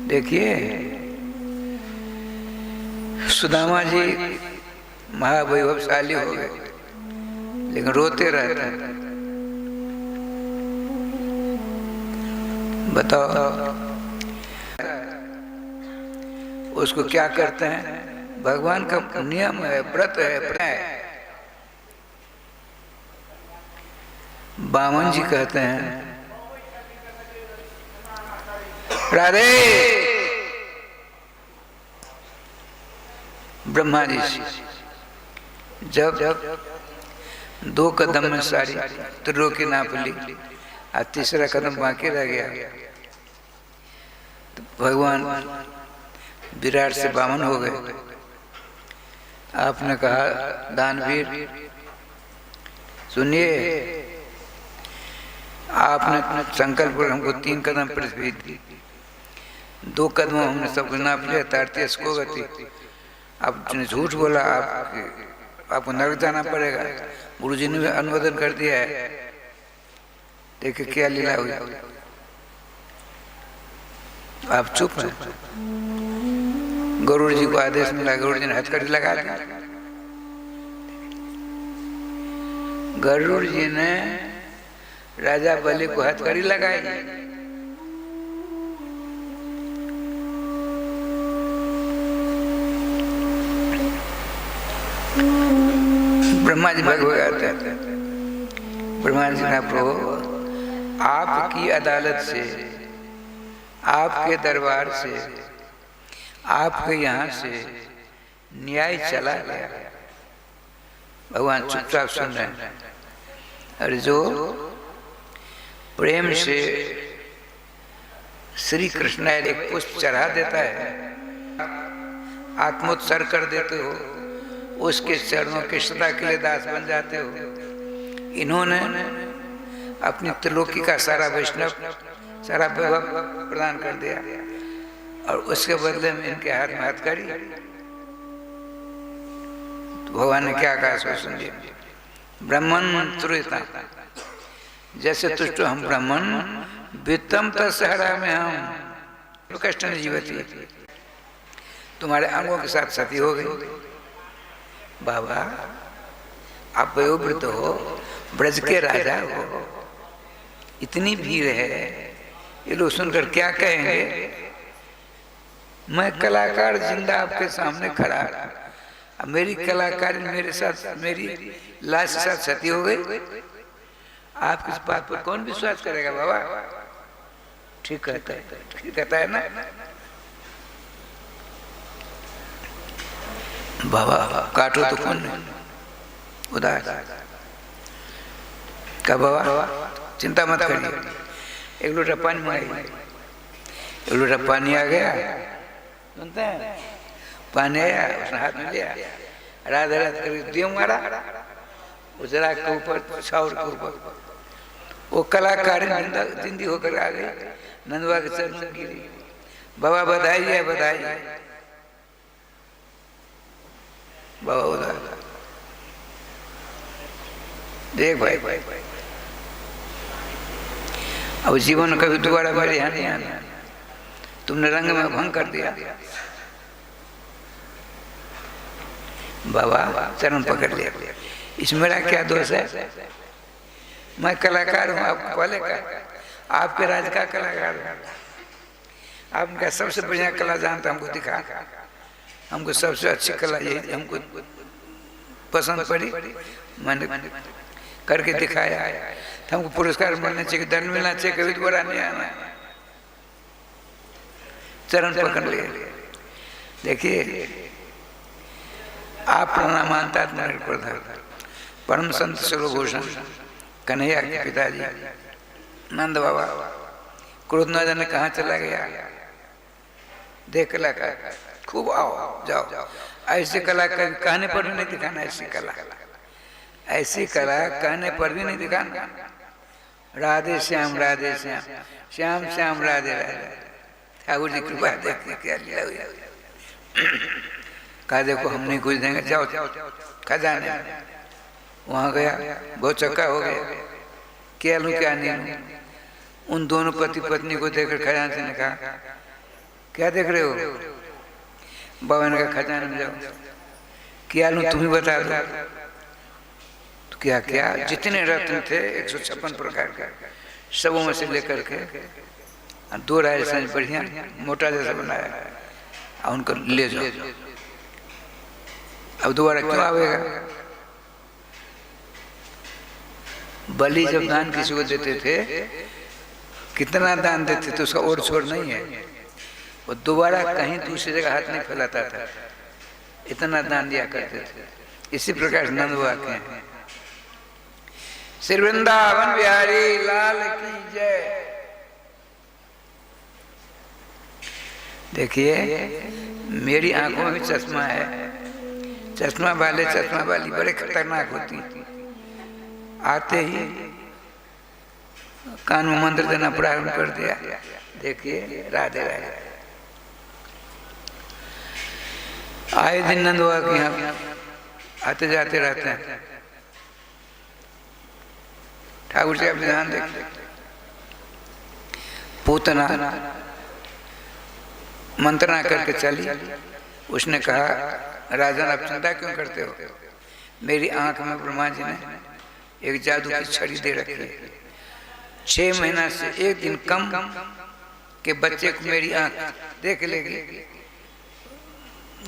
देखिए सुदामा जी महावैभवशाली हो गए, लेकिन रोते रहते हैं। बताओ उसको क्या करते हैं? भगवान का नियम है, व्रत है, प्रण है। बामन जी कहते हैं, राधे ब्रह्मा जी जब दो कदम में सारी त्रिलोकी नाप ली और तीसरा कदम बाकी रह गया, तो भगवान विराट से बामन हो गए। आपने कहा, दानवीर सुनिए, आपने संकल्प पर हमको 3 कदम पृथ्वी दी, 2 कदमों हमने सब नाप लिया, तारतीस को गति। अब झूठ बोला, आपको नरक जाना पड़ेगा। गुरु जी ने भी अनुमोदन कर दिया है। देखिए क्या लीला हुई। आप चुप हैं। गरुड़ जी को आदेश मिला, गरुड़ जी ने हथकड़ी लगा दिया। गरुड़ जी ने राजा बलि को हथकड़ी लगाई। ब्रह्मा जी भगवत आते, ब्रह्मा जी ने प्रभु आपकी अदालत से, आपके दरबार से, आपके यहाँ से न्याय चला गया। भगवान चुपचाप सुन रहे हैं। और जो प्रेम से श्री कृष्ण एक पुष्प चढ़ा देता है, आत्मोत्सर्ग कर देते हो, उसके चरणों के सदा के लिए दास बन जाते हो। इन्होंने अपनी त्रिलोकी का सारा वैष्णव, सारा वैभव प्रदान कर दिया, और उसके बदले में इनके हाथ में हथकड़ी। तो भगवान ने क्या कहा, सो सुनिए। ब्राह्मण तुरता, जैसे तुष्ट हम ब्राह्मण, वित्तम तत्सहरा में हम कष्ट जीवती, तुम्हारे अंगों के साथ सती हो गई। बाबा आप वयोवृद्ध हो, ब्रज के राजा हो, इतनी भीड़ है, ये लोग सुनकर क्या कहेंगे? मैं कलाकार जिंदा आपके सामने खड़ा, अब मेरी कलाकारी मेरे साथ, मेरी लाश के साथ सती हो गई। आप किस बात पर कौन विश्वास करेगा? बाबा ठीक कहता है, ठीक कहता है ना बाबा? काटो तो कौन नहीं उदास का। बाबा चिंता मत करिए, एक लोटा पानी मंगाइए। एक लोटा पानी आ गया, सुनते हैं, पानी आया, उसने हाथ में लिया, राधा राधा कर दिया मारा, उस राग के ऊपर, छावर के ऊपर वो कलाकारी जिंदी होकर आ गई, नंदवा के चरण में गिरी। बाबा बधाई है, बधाई। बाबा उदास, देख भाई अब जीवन में कभी दोबारा मेरे यहाँ नहीं आना, तुमने रंग में भंग कर दिया। बाबा चरण पकड़ लिया, इसमें मेरा क्या दोष है? मैं कलाकार हूँ, आपको पहले का, आपके राज का कलाकार हूँ। आपका सबसे बढ़िया कला जानता, हमको दिखा, हमको सबसे अच्छी कला यही हमको पसंद पड़ी, मैंने करके दिखाया। हमको पुरस्कार मिलना चाहिए, दंड मिलना चाहिए, कभी दोबारा नहीं आना। चरण पकड़ लिए। देखिए आप प्रणामांतात प्रधान परम संत सर्वभूषण कन्हैया के पिताजी नंद बाबा क्रोध न जाने कहाँ चला गया। देख कला का खूब आओ जाओ, ऐसी कला कहने पर भी नहीं दिखाना, ऐसी कला, ऐसी कला कहने पर भी नहीं दिखाना। राधे श्याम राधे श्याम, श्याम श्याम राधे राधे। ठाकुर जी कृपा देखते क्या लीला हुई। कहा देखो हम नहीं कुछ देंगे, जाओ खजाने। वहाँ गया, बहुत चक्का हो गया, क्या लूँ क्या नहीं लूँ। उन दोनों पति पत्नी को देखकर खजाने से ने कहा क्या देख रहे हो? बाबा ने कहा खजाने में जाओ। क्या लूं तुम्हें बता दो। तो क्या क्या जितने रत्न थे 156 प्रकार के सबों में से लेकर के 2 राजस्थान बढ़िया मोटा जैसा बनाया और उनको ले जाओ। अब दोबारा क्यों आवेगा? बलि जब दान किसी को देते थे, कितना दान देते थे उसका ओर छोड़ नहीं है, वो दोबारा कहीं दूसरी जगह हाथ नहीं फैलाता था, इतना दान दिया करते थे। इसी प्रकार नंद वाक्य हैं। श्री वृंदावन बिहारी लाल की जय। देखिए मेरी आंखों में भी चश्मा है, चश्मा वाले चश्मा वाली बड़े खतरनाक होती, आते ही कान में मंत्र देना प्रारंभ कर दिया। देखिए राधे राधे। आए दिन नंदवा के यहाँ आते जाते रहते हैं। ठाकुर जी आप ध्यान देखते, पूतना मंत्रणा करके चली। उसने कहा राजन आप चिंता क्यों करते हो? मेरी आंख में ब्रह्मा जी ने एक जादू की छड़ी दे रखी है। 6 महीना से एक दिन कम के बच्चे को मेरी आंख देख लेगी,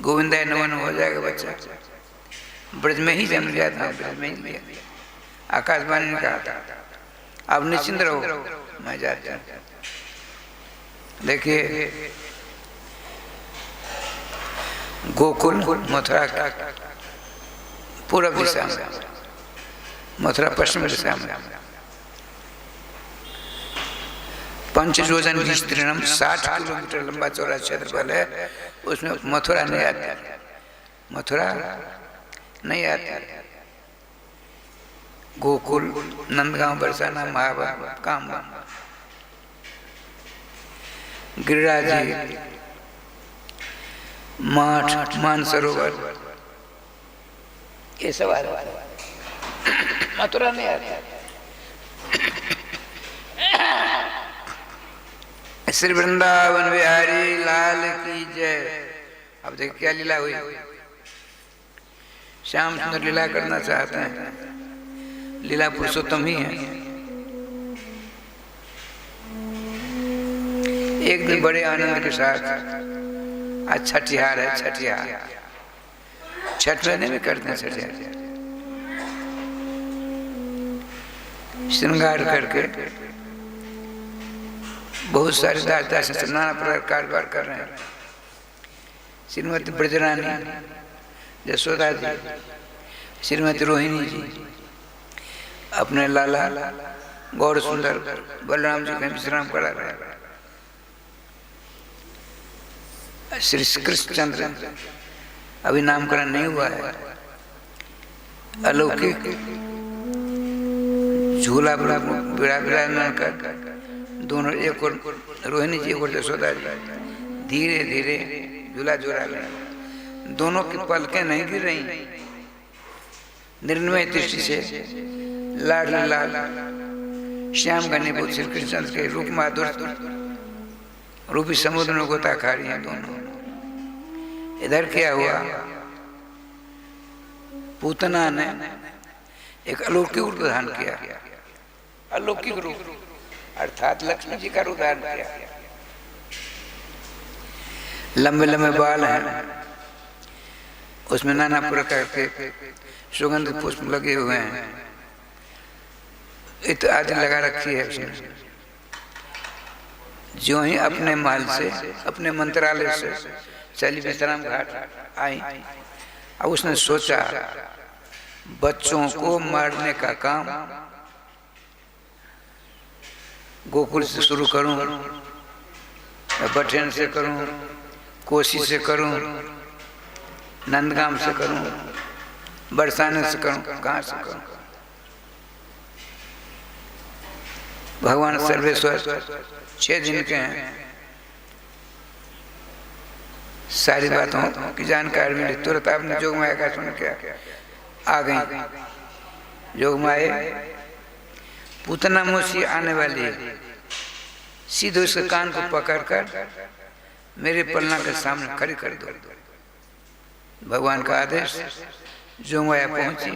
गोविंदाय नमन हो जाएगा बच्चा। ब्रज में ही जन्म लिया था, ब्रज में ही लिया। आकाशवाणी ने कहा था अब निश्चिंत रहो, मैं जाता हूं। देखिए गोकुल मथुरा पूर्व दिशा में, मथुरा पश्चिम दिशा में, 5 योजन विस्तीर्णम 60 किलोमीटर लंबा चौड़ा क्षेत्रफल है। उसमें मथुरा नहीं आती, मथुरा नहीं आती। गोकुल, नंदगांव, बरसाना, महाबा, कामबा, गिरिराज, माठ, मानसरोवर, ये सब मथुरा नहीं आती। श्री वृंदावन बिहारी लाल की जय। अब देखिए क्या लीला हुई। श्याम सुंदर लीला करना चाहते हैं, लीला पुरुषोत्तम ही है। एक दिन बड़े आनंद के साथ, आज छठिहार है, छठिहार छठ महीने में करते हैं छठिहार। श्रृंगार करके बहुत सारे दास दास नाना प्रकार कारोबार कर रहे हैं। श्रीमती ब्रजरानी, यशोदा जी, श्रीमती रोहिणी जी अपने लाला गौर सुंदर बलराम जी का विश्राम करा रहे हैं। श्री कृष्णचंद्र अभी नामकरण नहीं हुआ है। अलौकिक झूला विराजमान कर दोनों, एक और रोहिणी जी और यशोदा जी धीरे धीरे झूला झूला रहे। दोनों की पलकें नहीं गिर रही, निर्णय दृष्टि से लाल लाल श्याम घनीभूत श्री कृष्ण के रूप माधुर रूपी समुद्र में गोता खा रही हैं दोनों। इधर क्या हुआ, पूतना ने एक अलौकिक रूप धारण किया। अलौकिक रूप अर्थात लक्ष्मी जी का रूप धारण किया। लंबे लंबे बाल हैं, उसमें नाना प्रकार के सुगंध पुष्प लगे हुए हैं, इत्र आदि लगा रखी है उसने। जो ही अपने महल से, अपने मंत्रालय से चली विश्राम घाट आई, अब उसने सोचा बच्चों को मारने का काम गोकुल से शुरू करूं, बठेन से करूं, कोसी से करूं, नंदगाम से करूं, बरसाने से करूं, कहां से करूं। भगवान सर्वेश्वर 6 दिन के हैं। सारी बातों की जानकारी मिली, तुरंत आपने जोगमाया का सुन के आ गई। जोगमाए पूतना मोसी आने वाली है, सीधे उसके कान को पकड़कर मेरे पलना के सामने खड़ी कर दो। भगवान का आदेश। जो माया पहुंची,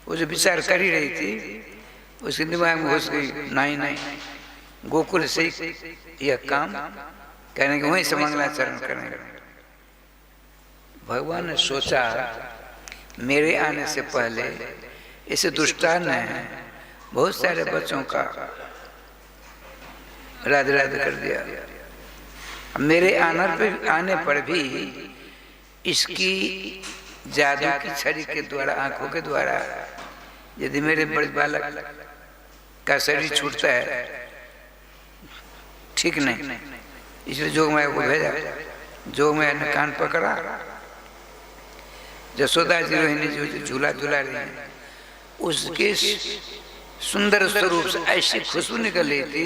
वो जो विचार कर ही रही थी, उसके दिमाग में घुस गई, नहीं गोकुल से यह काम कहने के वहीं से मंगलाचरण करेंगे। भगवान ने सोचा मेरे आने से पहले इस दुष्टान ने बहुत सारे बच्चों का राधे राधे कर दिया। मेरे आने पर भी इसकी जादू की छड़ी के द्वारा, आंखों के द्वारा यदि मेरे बड़े बालक का शरीर छूटता है, ठीक नहीं। इसलिए जोग माया को भेजा। जोग माया ने कान पकड़ा। जसोदा जी रोहिणी जो झूला झूला रही है, उसके सुंदर स्वरूप से ऐसी खुशबू निकल रही थी।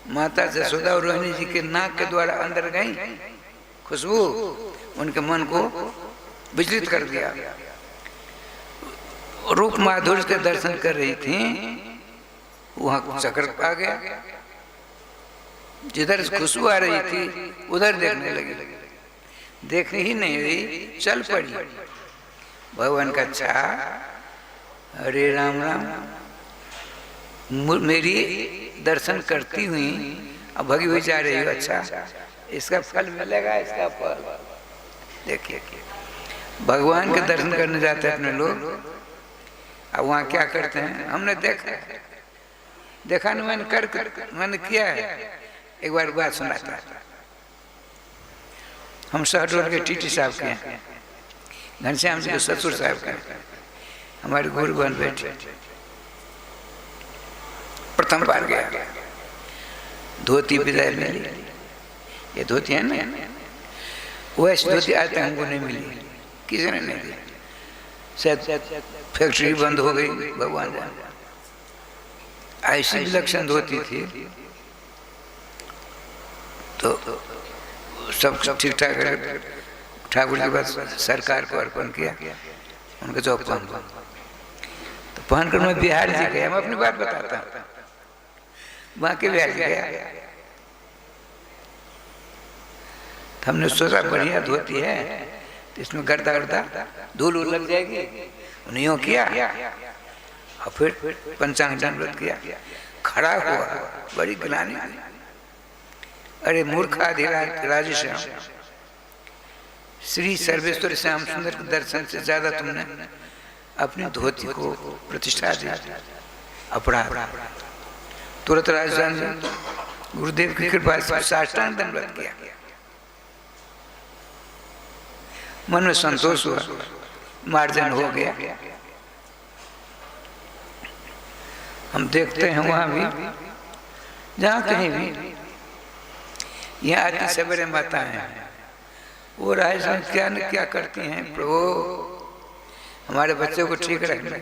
माता जसोदा और रोहिणी जी के नाक के द्वारा अंदर गई खुशबू, उनके मन को विचलित कर दिया। रूप माधुर्य के दर्शन कर रही थी, वहां चक्कर आ गया। जिधर खुशबू आ रही थी उधर देखने लगी। देखने ही नहीं रही, चल पड़ी। भगवान का अच्छा, हरे राम राम, मेरी दर्शन करती हुई अब भगी हुई जा रही हो। अच्छा, इसका फल मिलेगा, इसका फल। देखिए, भगवान के दर्शन करने जाते हैं अपने लोग, अब वहाँ क्या करते हैं हमने देखा नहीं, मैंने किया है। एक बार बात सुनाता है। हम शहडोल के टीटी साहब के हैं, घनश्याम जी के ससुर साहब के, हमारे गुरु बन बैठे। प्रथम बार गया, धोती विदाई मिली। ये धोती है ना, वैसी धोती आज तक हमको नहीं मिली, किसी ने नहीं दी। शायद फैक्ट्री बंद हो गई, भगवान जाने। ऐसी विलक्षण धोती थी, तो सब ठीक ठाक है। ठाकुर जी के पास सरकार को अर्पण किया, उनके चौक तो पहनकर मैं बिहार जी गया। मैं अपनी बात बताता हूँ, वहाँ के बिहार जी गया। तो हमने सोचा बढ़िया धोती है, तो इसमें गर्दा गर्दा धूल लग जाएगी। उन्हें यूँ किया और फिर पंचांग दंडवत किया। खड़ा हुआ, बड़ी ग्लानि। अरे मूर्खाधि राजेश्याम, श्री सर्वेश्वर श्याम सुंदर के दर्शन से ज्यादा तुमने अपनी धोती को प्रतिष्ठा दी। अपराध। तुरंत राजस्थान गुरुदेव की कृपा से साष्टांग दंडवत किया। मन में संतोष हुआ, मार्जन हो गया। हम देखते हैं वहां भी, जहाँ कहीं भी, यहाँ आती सवेरे माता हैं, वो राजस्थान क्या न क्या करती हैं। प्रभु हमारे बच्चों को ठीक रखना।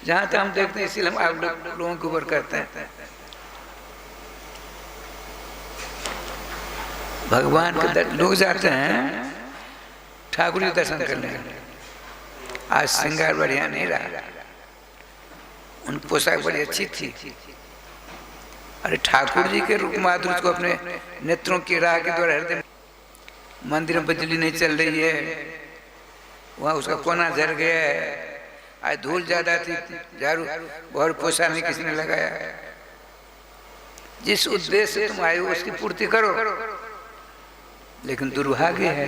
जहाँ तक हम देखते हैं, इसलिए हम आप लोगों के ऊपर करते हैं। भगवान के लोग जाते हैं ठाकुर जी दर्शन करने। आज श्रृंगार बढ़िया नहीं रहा, उनकी पोशाक बड़ी अच्छी थी। अरे ठाकुर जी के रूप माधुर्य को अपने नेत्रों की राह के द्वारा हृदय। मंदिर में बिजली नहीं चल रही है, वहाँ उसका कोना झर गया है। आज धूल ज्यादा थी, झाड़ू और पोछा नहीं किसी ने लगाया। जिस उद्देश्य से तुम आए हो उसकी पूर्ति करो। लेकिन दुर्भाग्य है,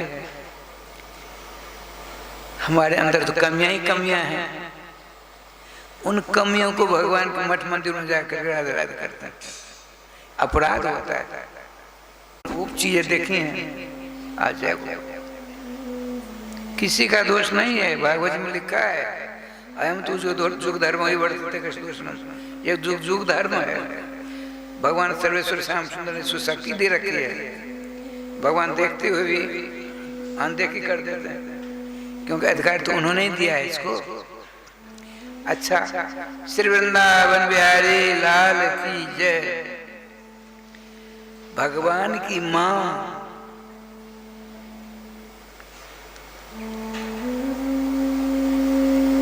हमारे अंदर तो कमियां ही कमियां हैं। उन कमियों को भगवान के मठ मंदिर में जाकर राधे राधे करते हैं। अपराध होता है। वो चीजें देखी हैं आज जाए, किसी का दोष नहीं है। भागवत में लिखा है, अयम तो जुग धर्म ही बढ़ते दोष नहीं। ये जुग धर्म है। भगवान सर्वेश्वर श्याम सुंदर ने सुशक्ति दे रखी है। भगवान देखते हुए भी अनदेखी कर देते हैं, क्योंकि अधिकार तो उन्होंने ही दिया है इसको। अच्छा, श्री वृंदावन बिहारी लाल की जय। भगवान की माँ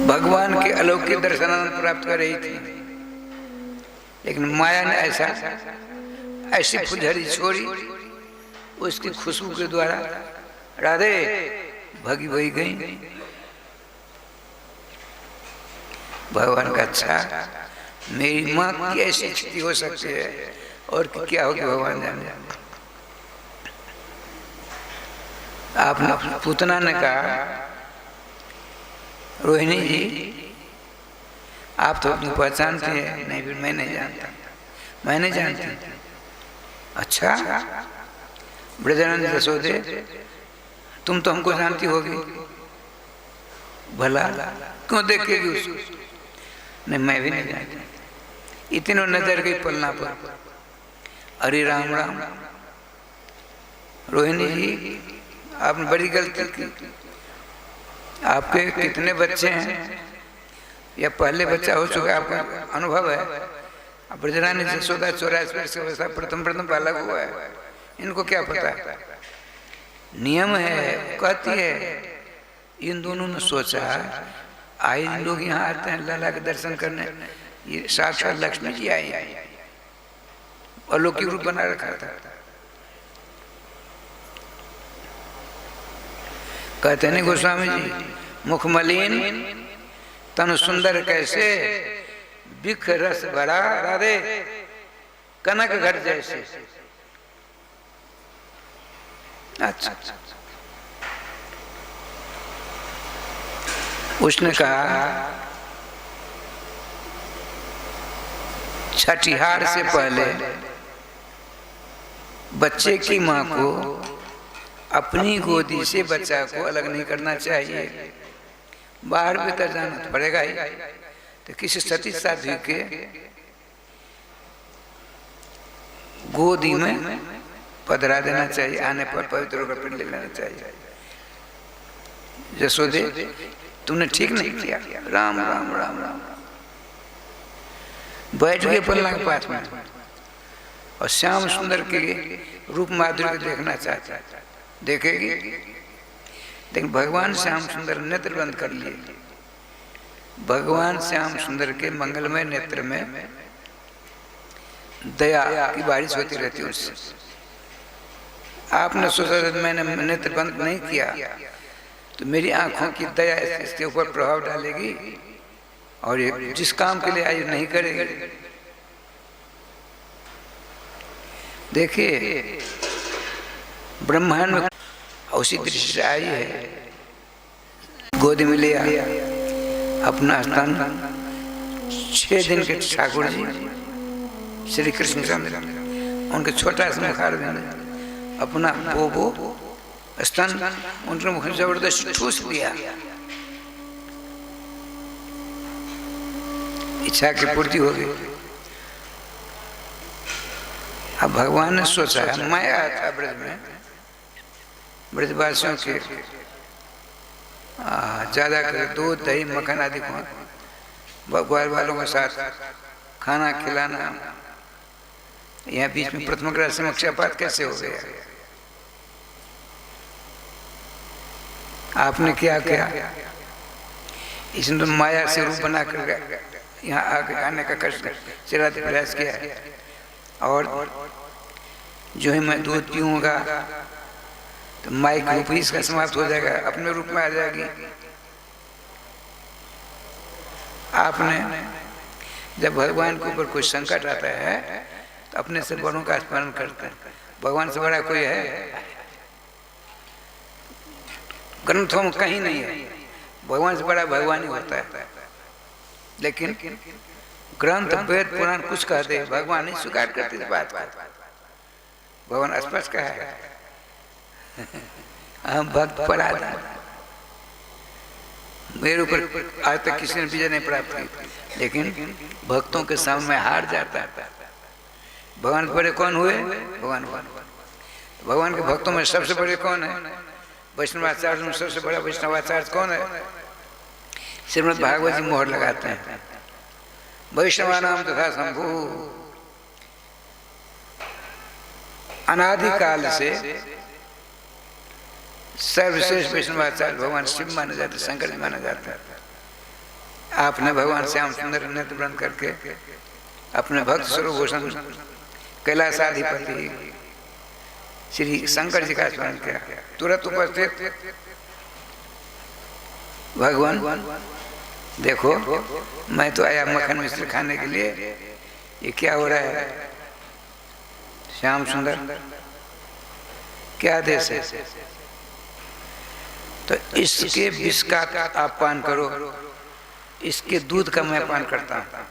भगवान के अलौकिक दर्शन प्राप्त कर रही थी, लेकिन माया ने ऐसी फुलझड़ी छोड़ी उसकी खुशबू के द्वारा राधे भगी भगी गई। भगवान का अच्छा, मेरी माँ की ऐसी स्थिति हो सकती है और क्या होगी भगवान जाने। आपने पूतना ने कहा, रोहिणी जी आप तो अपनी पहचानते हैं। नहीं, फिर मैं नहीं जानता, मैं नहीं जानती। अच्छा ब्रजनंद यशोदे, तुम तो हमको जानती होगी, भला क्यों देखेगी उसको? नहीं, मैं भी नहीं जानती। इतनी नजर गई पलना पर। अरे राम राम, रोहिणी जी आपने बड़ी गलती की। आपके कितने बच्चे हैं या पहले बच्चा हो चुका, आपका अनुभव है। ब्रजरानी यशोदा 84 वर्ष वैसा प्रथम पाला हुआ है, इनको क्या पता है? नियम है, कहती है। इन दोनों ने सोचा, आए लोग यहाँ आते हैं लाला के दर्शन करने, ये साक्षात लक्ष्मी जी आई अलौकिक रूप बना रखा था। कहते नहीं गोस्वामी जी, मुख मलिन तन सुंदर कैसे, बिख रस भरा राधे कनक घट जैसे। अच्छा, उसने कहा छठिहार से पहले बच्चे की माँ को अपनी गोदी से बच्चा को अलग नहीं करना चाहिए, बाहर भीतर जाना पड़ेगा ही। तो किसी सती साध्वी के गोदी में पधरा देना चाहिए, आने पर पवित्र होकर फिर ले लेना चाहिए। यशोदे तुमने ठीक नहीं किया। राम राम राम राम। बैठ गए पलना के पास में और श्याम सुंदर के रूप माधुर्य को देखना चाहता, देखेगी। लेकिन भगवान श्याम सुंदर नेत्र बंद कर लिए। भगवान श्याम सुंदर के मंगलमय नेत्र में दया की बारिश होती रहती है उससे। आपने सोचा मैंने नेत्र बंद नहीं किया तो मेरी आंखों की दया इसके ऊपर प्रभाव डालेगी और ये जिस काम के लिए आई नहीं करेगी। देखिए ब्रह्मांड में उसी दृष्टि आई है, गोदी में ले आया अपना स्थान। 6 दिन के ठाकुर जी श्री कृष्णचंद्र, उनके छोटा सा मुखार में अपना बोबो स्तन उनके मुख में जबरदस्त ठूस लिया। इच्छा की पूर्ति हो गई। अब भगवान ने सोचा, मैं आया था ब्रज में, ब्रजवासियों के ज्यादा कर दूध दही मक्खन आदि को ग्वाल वालों के साथ खाना खिलाना, यहाँ बीच में प्रथम ग्रह से मक्षापात कैसे हो गया? आपने क्या किया? इसने तो माया से रूप बना कर यहाँ आगे आने का कष्ट चिराते प्रयास किया है। और जो ही मैं दूध पीऊंगा तो माइक रूप ही इसका समाप्त हो जाएगा, अपने रूप में आ जाएगी। आपने जब भगवान के ऊपर कोई संकट आता है तो अपने से बड़ों का स्मरण करते हैं। भगवान से बड़ा कोई है? ग्रंथों में कहीं नहीं है। भगवान से बड़ा भगवान ही होता है। लेकिन ग्रंथ वेद पुराण कुछ कहते हैं, भगवान नहीं स्वीकार करते इस बात को। भगवान स्पष्ट कहा है, हम भक्त पराधीन, मेरे ऊपर आज तक किसी ने विजय नहीं प्राप्त की, लेकिन भक्तों के सामने में हार जाता है। भगवान के बड़े कौन हुए? भगवान के भक्तों में सबसे बड़े कौन है? वैष्णवाचार्य में सबसे बड़ा वैष्णवाचार्य कौन है? श्रीमद् भागवत जी मोहर लगाते हैं, वैष्णवानाम तथा शंभु। अनादिकाल से सर्वश्रेष्ठ वैष्णवाचार्य भगवान शिव माने जाते, शंकर जी माने जाते हैं। आपने भगवान श्याम सुंदर नेत्र बंद करके अपने भक्त स्वरूप घोषण कैलाशाधिपति श्री शंकर जी का स्मरण किया, तुरंत उपस्थित भगवान देखो मैं तो आया मक्खन मिश्री खाने के लिए, ये क्या हो रहा है श्याम सुंदर, क्या देश है? तो इसके विष का आप पान करो, इसके दूध का मैं पान करता हूँ।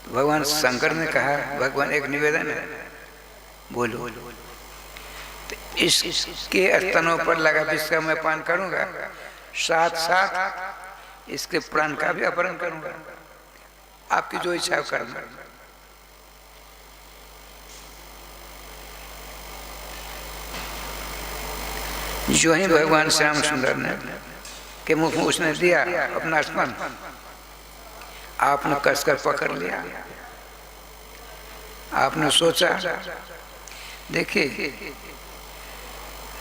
तो भगवान शंकर ने कहा भगवान एक निवेदन है, बोलो। तो इसके स्तनों पर लगा विष का मैं पान करूंगा, साथ साथ इसके प्राण का भी अपहरण करूंगा, आपकी जो इच्छा करना। जो ही भगवान श्याम सुंदर ने के मुख में उसने दिया अपना स्मरण, आपने कसकर पकड़ लिया। आपने सोचा, देखिए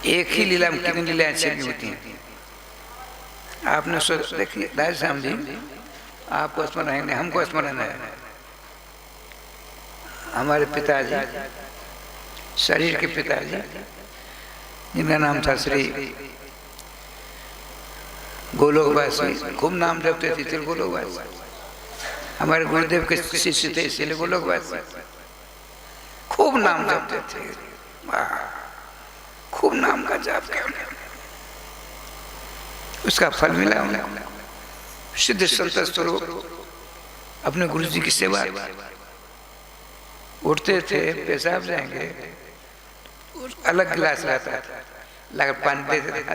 एक ही लीला में कितनी लीलाएं छिपी होती हैं। आपने सोचा, देखिए राज श्याम जी आपको स्मरण है, हमको स्मरण है, हमारे पिताजी, शरीर के पिताजी जिनका नाम था श्री गोलोकवासी, खूब नाम जपते थे श्री गोलोकवासी, हमारे गुरुदेव के शिष्य थे इसलिए गोलोकवासी, खूब नाम जपते थे, खूब नाम का जाप किया, उसका फल मिला उन्हें। सिद्ध संत स्वरूप अपने गुरु जी की सेवा, उठते थे पेशाब जाएंगे, अलग गिलास रहता था, लगा पानी देते थे,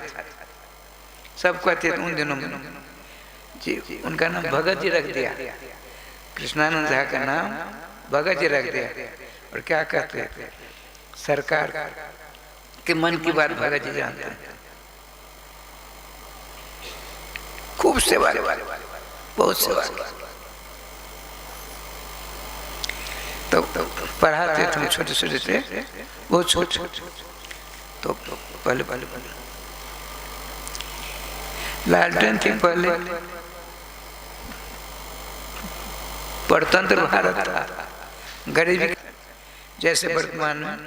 सब कहते थे उन दिनों में जी, उनका नाम भगत जी रख दिया, कृष्णानंद झा का नाम भगत जी रख दिया। और क्या कहते थे, सरकार के मन की बात भगत जी जानते हैं, खूब सेवा, बहुत सेवा। तो पढ़ाते थे, छोटे छोटे थे, बहुत छोटे, तो पहले लालटेन थी, पहले परतंत्र भारत था, गरीबी जैसे वर्तमान में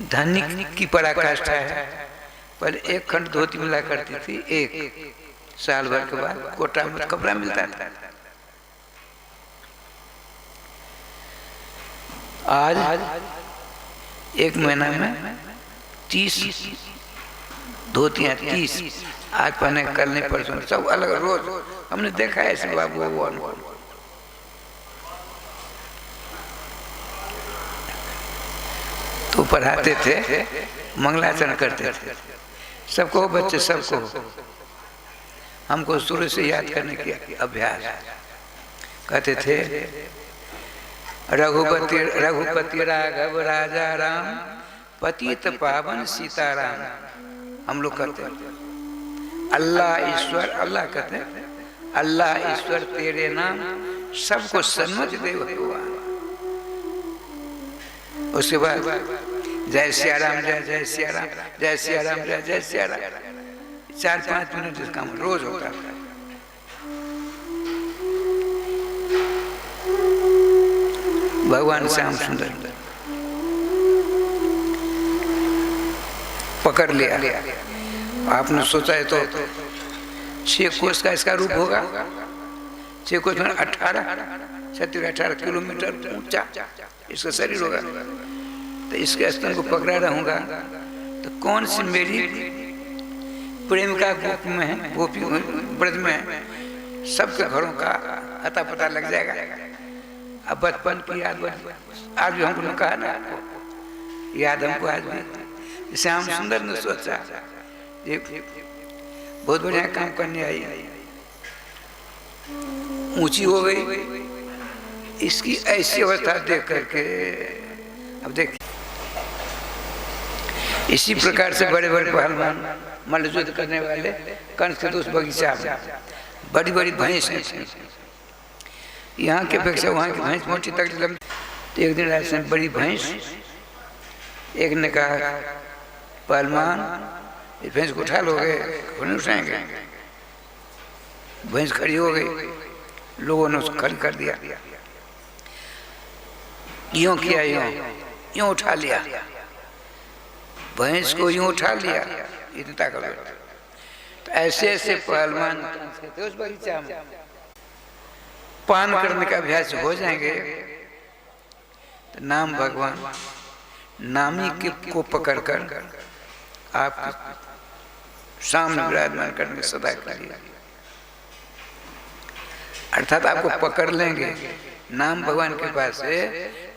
धनिक की पराकाष्ठा है। पहले एक खंड धोती मिला करती थी, एक साल भर के बाद कोटा में कपड़ा मिलता था। आज एक महीना में 30 धोतियां, 30 आज पहने, कल नहीं, परसों, सब अलग, रोज हमने देखा है ऐसे बाबू वो अनुभव। तो पढ़ाते थे, मंगलाचरण करते थे, सबको बच्चे, सबको हमको शुरू से याद करने की अभ्यास। कहते थे रघुपति राघव राजा राम, पतित पावन सीताराम। हम लोग कहते हैं अल्लाह ईश्वर, अल्लाह कहते हैं अल्लाह ईश्वर तेरे नाम, सबको सन्मति दे भगवान। उसके बाद जय सिया राम, जय जय सिया राम, जय सिया राम, जय जय सिया राम, 4-5 मिनट इसका काम रोज होता था। भगवान श्याम सुंदर पकड़ लिया। आपने सोचा है तो 6 कोस का इसका रूप होगा, 6 कोस में 18 किलोमीटर ऊंचा इसका शरीर होगा। तो इसके स्तन को पकड़ा रहूंगा तो कौन सी मेरी प्रेमिका गोप में है, गोपी ब्रज में है, सबके घरों का अता पता लग जाएगा। अब बचपन की याद आज भी हमको कहा ना, याद हमको आज भी। श्याम सुंदर ने सोचा ये बहुत बढ़िया काम करने आई, ऊंची हो गई, इसकी ऐसी अवस्था देख करके अब देख, इसी प्रकार से बड़े बड़े पहलवान मल्लयुद्ध करने वाले कंस के उस बगीचा में बड़ी बड़ी भैंसें थी, यहाँ के अपेक्षा वहाँ की भैंस मोटी तक लंबी। तो एक दिन ऐसे बड़ी भैंस, एक ने कहा पहलवान इस भैंस को उठा लोगे, नहीं उठाएंगे। भैंस खड़ी हो गई, लोगों ने उसको खड़ी कर दिया। यूं किया, यूं यूं उठा लिया, भैंस को यूं उठा लिया, इतनी ताकत। तो ऐसे ऐसे पहलवान थे उस बगीचा में। पान करने का अभ्यास हो जाएंगे तो नाम भगवान नामी के को पकड़कर आप सामने विराजमान करने सदा के लिए, अर्थात आपको पकड़ लेंगे। नाम भगवान के पास से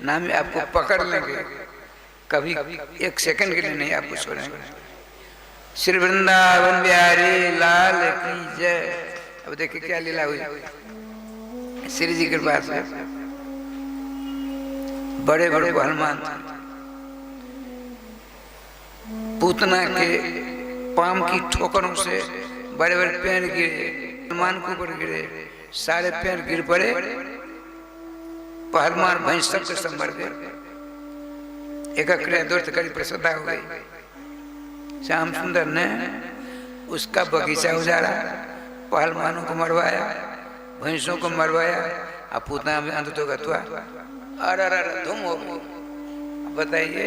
नाम आपको पकड़ लेंगे, कभी एक सेकंड के लिए नहीं आपको छोड़ेंगे। श्री वृंदावन बिहारी लाल की जय। अब देखिए क्या लीला हुई श्री जी के पास से। बड़े बड़े पहलवान थे, पूतना के पाम की ठोकरों से बड़े बड़े पैर गिरे, पहलवान के ऊपर गिरे, सारे पैर गिर पड़े, पहलवान भैंस सबके संभर गए। एक दूर करी प्रसन्नता हो गई। श्याम सुंदर ने उसका बगीचा उजाड़ा, पहलवानों को मरवाया, भैंसों को मरवाया, अब पूतना में अंत तो गतवा अरे धूम हो गई। बताइए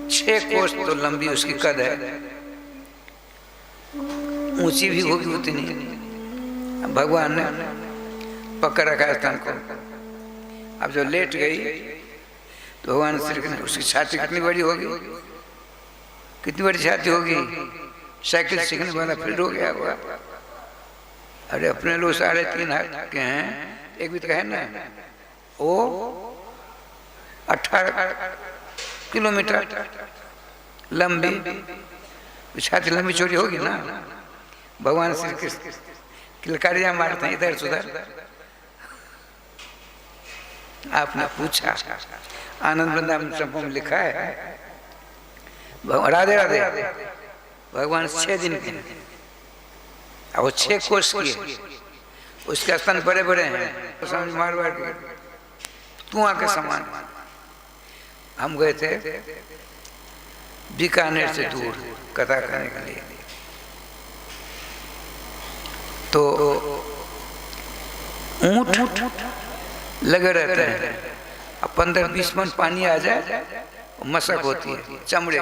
6 कोस तो लंबी उसकी कद है, ऊंची भी होगी उतनी। भगवान ने पकड़ रखा स्थान को। अब जो लेट गई तो भगवान श्री कृष्ण, उसकी छाती कितनी बड़ी होगी, कितनी बड़ी छाती होगी। साइकिल सीखने वाला फील्ड हो गया हुआ। अरे अपने लोग 3.5 हाथ के हैं, एक भी तो है ना, वो 18 किलोमीटर लंबी छाती, लंबी चोरी होगी ना। भगवान श्री कृष्ण किलकारियां मारते हैं इधर उधर। आपने पूछा, आनंद वृंदावन संभव में लिखा है, राधे राधे भगवान 6 दिन के, अब वो 6 कोस किए, उसके स्तन बड़े बड़े हैं, समझ मारवाड़ के धुआं के समान। हम गए थे बीकानेर से दूर कथा करने के लिए, तो ऊंट लगे रहते हैं। अब 15-20 मन पानी आ जाए, मशक होती है चमड़े,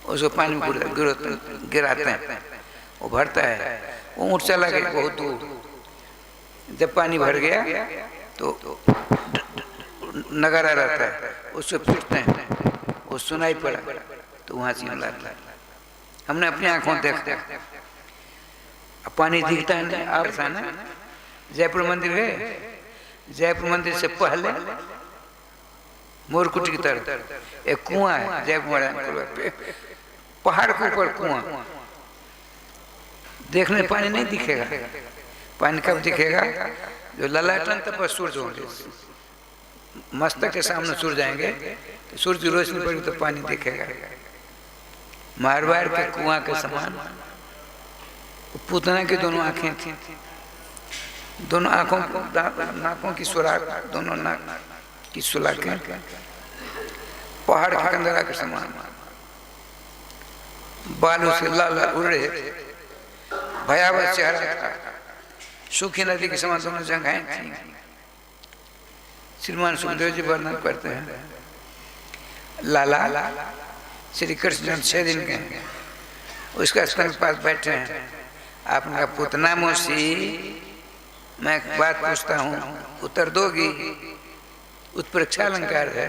उसको पानी में गिराते हैं, वो भरता है। वो ऊँट चला गया बहुत दूर। जब पानी भर गया तो नगारा रहता है, उससे पीटते हैं, वो सुनाई पड़ा तो वहाँ से लाता है। हमने अपनी आंखों देखा, पानी दिखता है। आप ना जयपुर मंदिर गए, जयपुर मंदिर से पहले मोरकुटी की तरफ एक कुआं है, जयपुर पहाड़ के ऊपर कुआं। देखने पानी नहीं दिखेगा, पानी कब दिखेगा, जो ललाटन तब सूरज होंगे, मस्तक के सामने सूरज आएंगे तो सूरज की रोशनी पड़ेगी तो पानी दिखेगा। मारवाड़ के कुआं के समान पूतना की दोनों आंखें थी, दोनों आंखों नाकों की सुराख, दोनों नाक की सुलाखें पहाड़ के कंदरा के समान, बालों से लाल लाल उड़ रहे थे, भयावह चेहरा था, सूखी नदी के समान दोनों जगहें थी। श्रीमान सुखदेव जी वर्णन करते हैं, लाला श्री कृष्ण 6 दिन के हैं, उसका स्तन के पास बैठे हैं। आपने कहा पूतना मौसी मैं एक बात पूछता हूँ, उत्तर दोगी? उत्प्रेक्षा अलंकार है।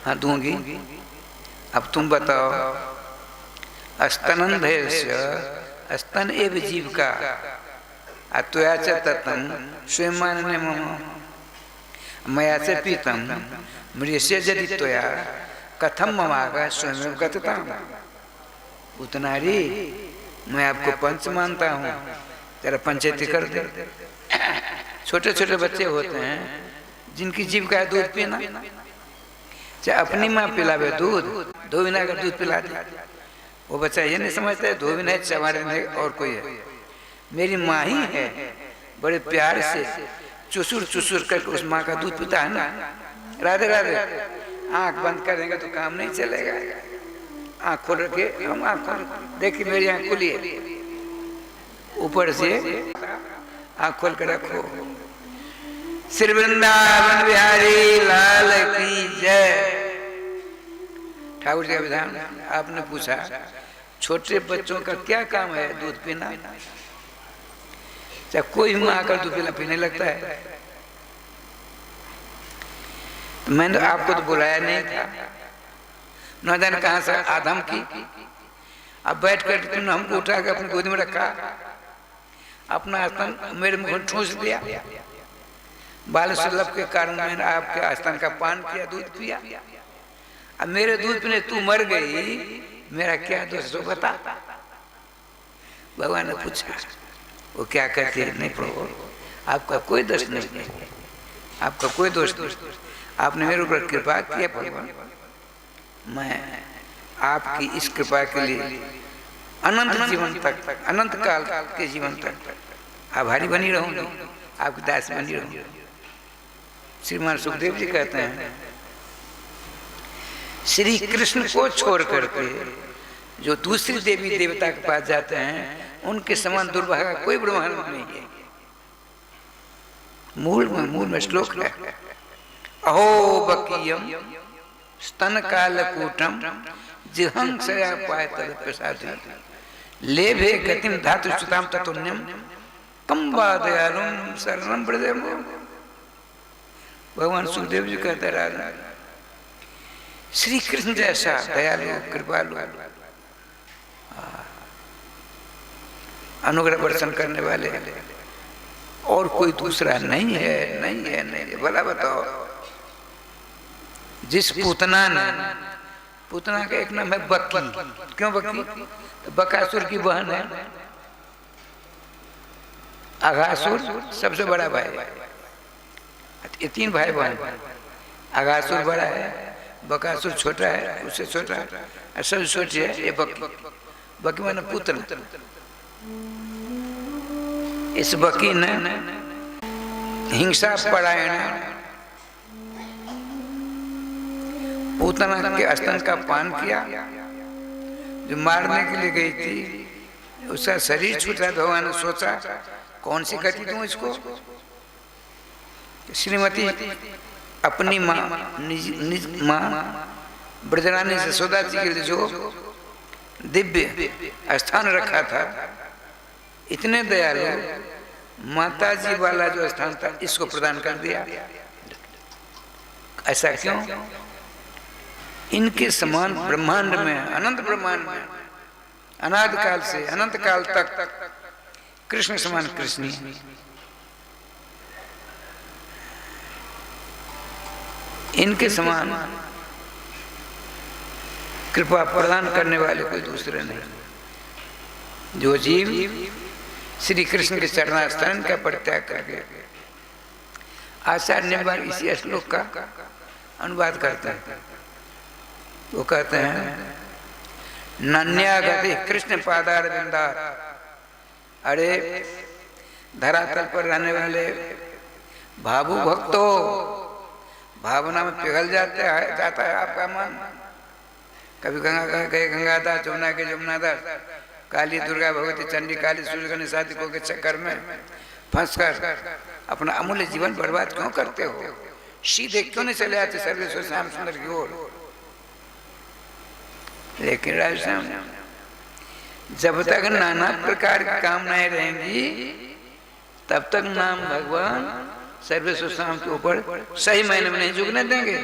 हाँ दूंगी। अब तुम बताओ, स्तनंधेस्य स्तन एव जीव का अत्वया च ततम स्वयं मानने मम मया से पीतम मृष्य यदि त्वया कथम ममागा स्वयं कथता। उतनारी मैं आपको पंच मानता हूँ, तेरा पंचायती कर दे। छोटे छोटे बच्चे होते हैं जिनकी जीविका है दूध पीना, चाहे अपनी माँ पिलावे दूध, धोबिना का दूध पिला दे, वो बच्चा ये नहीं समझता है धोबिना है हमारे नहीं और कोई है, मेरी माँ ही है। बड़े प्यार से चुसुर चुसुर करके उस माँ का दूध पीता है ना। राधे राधे। आँख बंद कर देंगे तो काम नहीं चलेगा, आँख खोल रखे, हम आँख खोल, देखिए मेरी आँख खुली है, ऊपर से आँख खोल कर रखो। श्री वृंदावन बिहारी लाल की जय। ठाकुर जी का विधान। आपने पूछा छोटे बच्चों का क्या काम है दूध पीना? चाहे कोई भी मां आकर दूध पीने लगता है। तो मैंने आपको तो बुलाया नहीं था, न जाने कहां से आधम की। अब बैठ कर तुमने हमको उठा के अपनी गोदी में रखा, अपना आसन मेरे मुंह में ठूस दिया। बाल सुलभ के कारण मैंने आपके आस्थान का पान किया, दूध पिया। अब मेरे दूध पीने तू मर गई, मेरा क्या दोष तो बता। भगवान ने पूछा, वो क्या कहती है? नहीं प्रभु, आपका कोई दोष नहीं, आपका कोई दोष नहीं। आपने मेरे ऊपर कृपा किया भगवान, मैं आपकी इस कृपा के लिए अनंत जीवन तक, अनंत काल के जीवन तक आभारी बनी रहूंगी, आपकी दास बनी रहूंगी। श्रीमान सुखदेव जी कहते हैं, श्री कृष्ण को छोड़ करके जो दूसरी देवी देवता के पास जाते हैं, उनके समान दुर्भागा कोई ब्रह्मांड नहीं है। मूल में श्लोक है, अहो बकीयम स्तन कालकूटम जिहंसया पाय तद प्रसादि लेभे गतिम धातु च्युताम ततुन्यम कम दयालुम शरणम ब्रजेम। भगवान सुखदेव जी कहते राजा, श्री कृष्ण जैसा दयालु कृपालु अनुग्रह वर्षण करने वाले और कोई दूसरा नहीं है, नहीं है, नहीं है। भला बताओ, जिस पूतना ने, पूतना का एक नाम है बक्की। क्यों बक्की? तो बकासुर की बहन है, अघासुर सबसे बड़ा भाई। ये तीन भाई बहन, अघासुर बड़ा है, बकासुर छोटा है, उससे छोटा है, और सबसे छोटी है ये बक्की। बक्की माने पुत्र। इस बक्की ने हिंसा परायण पूतना के स्तन का पान किया। जो मारने के लिए गई थी, उसका शरीर छूटा। भगवान ने सोचा कौन सी गति दूं इसको। श्रीमती अपनी माँ, निज माँ ब्रजरानी यशोदा जी के लिए जो दिव्य स्थान रखा था, इतने दयालु माता जी वाला जो स्थान था, इसको प्रदान कर दिया। ऐसा क्यों? इनके समान ब्रह्मांड में, अनंत ब्रह्मांड में, अनाद काल से अनंत काल तक कृष्ण समान कृष्ण है। इनके समान कृपा प्रदान करने वाले कोई दूसरे नहीं। जो जीव श्री कृष्ण के चरणास्थान का परित्याग करके, आचार्य निम्बार इसी श्लोक का अनुवाद करते हैं। वो कहते हैं, नन्यागति कृष्ण पादार बिंदा। अरे धरातल पर रहने वाले भावु भक्तों, भावना में पिघल जाता है आपका मन। कभी गंगा गए गंगादास, जमुना के जमुनादास, काली दुर्गा भगवती चंडी काली सूर्य गणेश आदिकों के चक्कर में फंसकर अपना अमूल्य जीवन बर्बाद क्यों करते हो? सीधे क्यों नहीं चले आते सर्वेश्वर श्याम सुंदर की ओर? लेकिन राजश्याम, जब तक नाना प्रकार की कामनाएं रहेंगी, तब तक नाम भगवान सर्वेश्वर श्याम के ऊपर सही मायने में नहीं झुकने देंगे।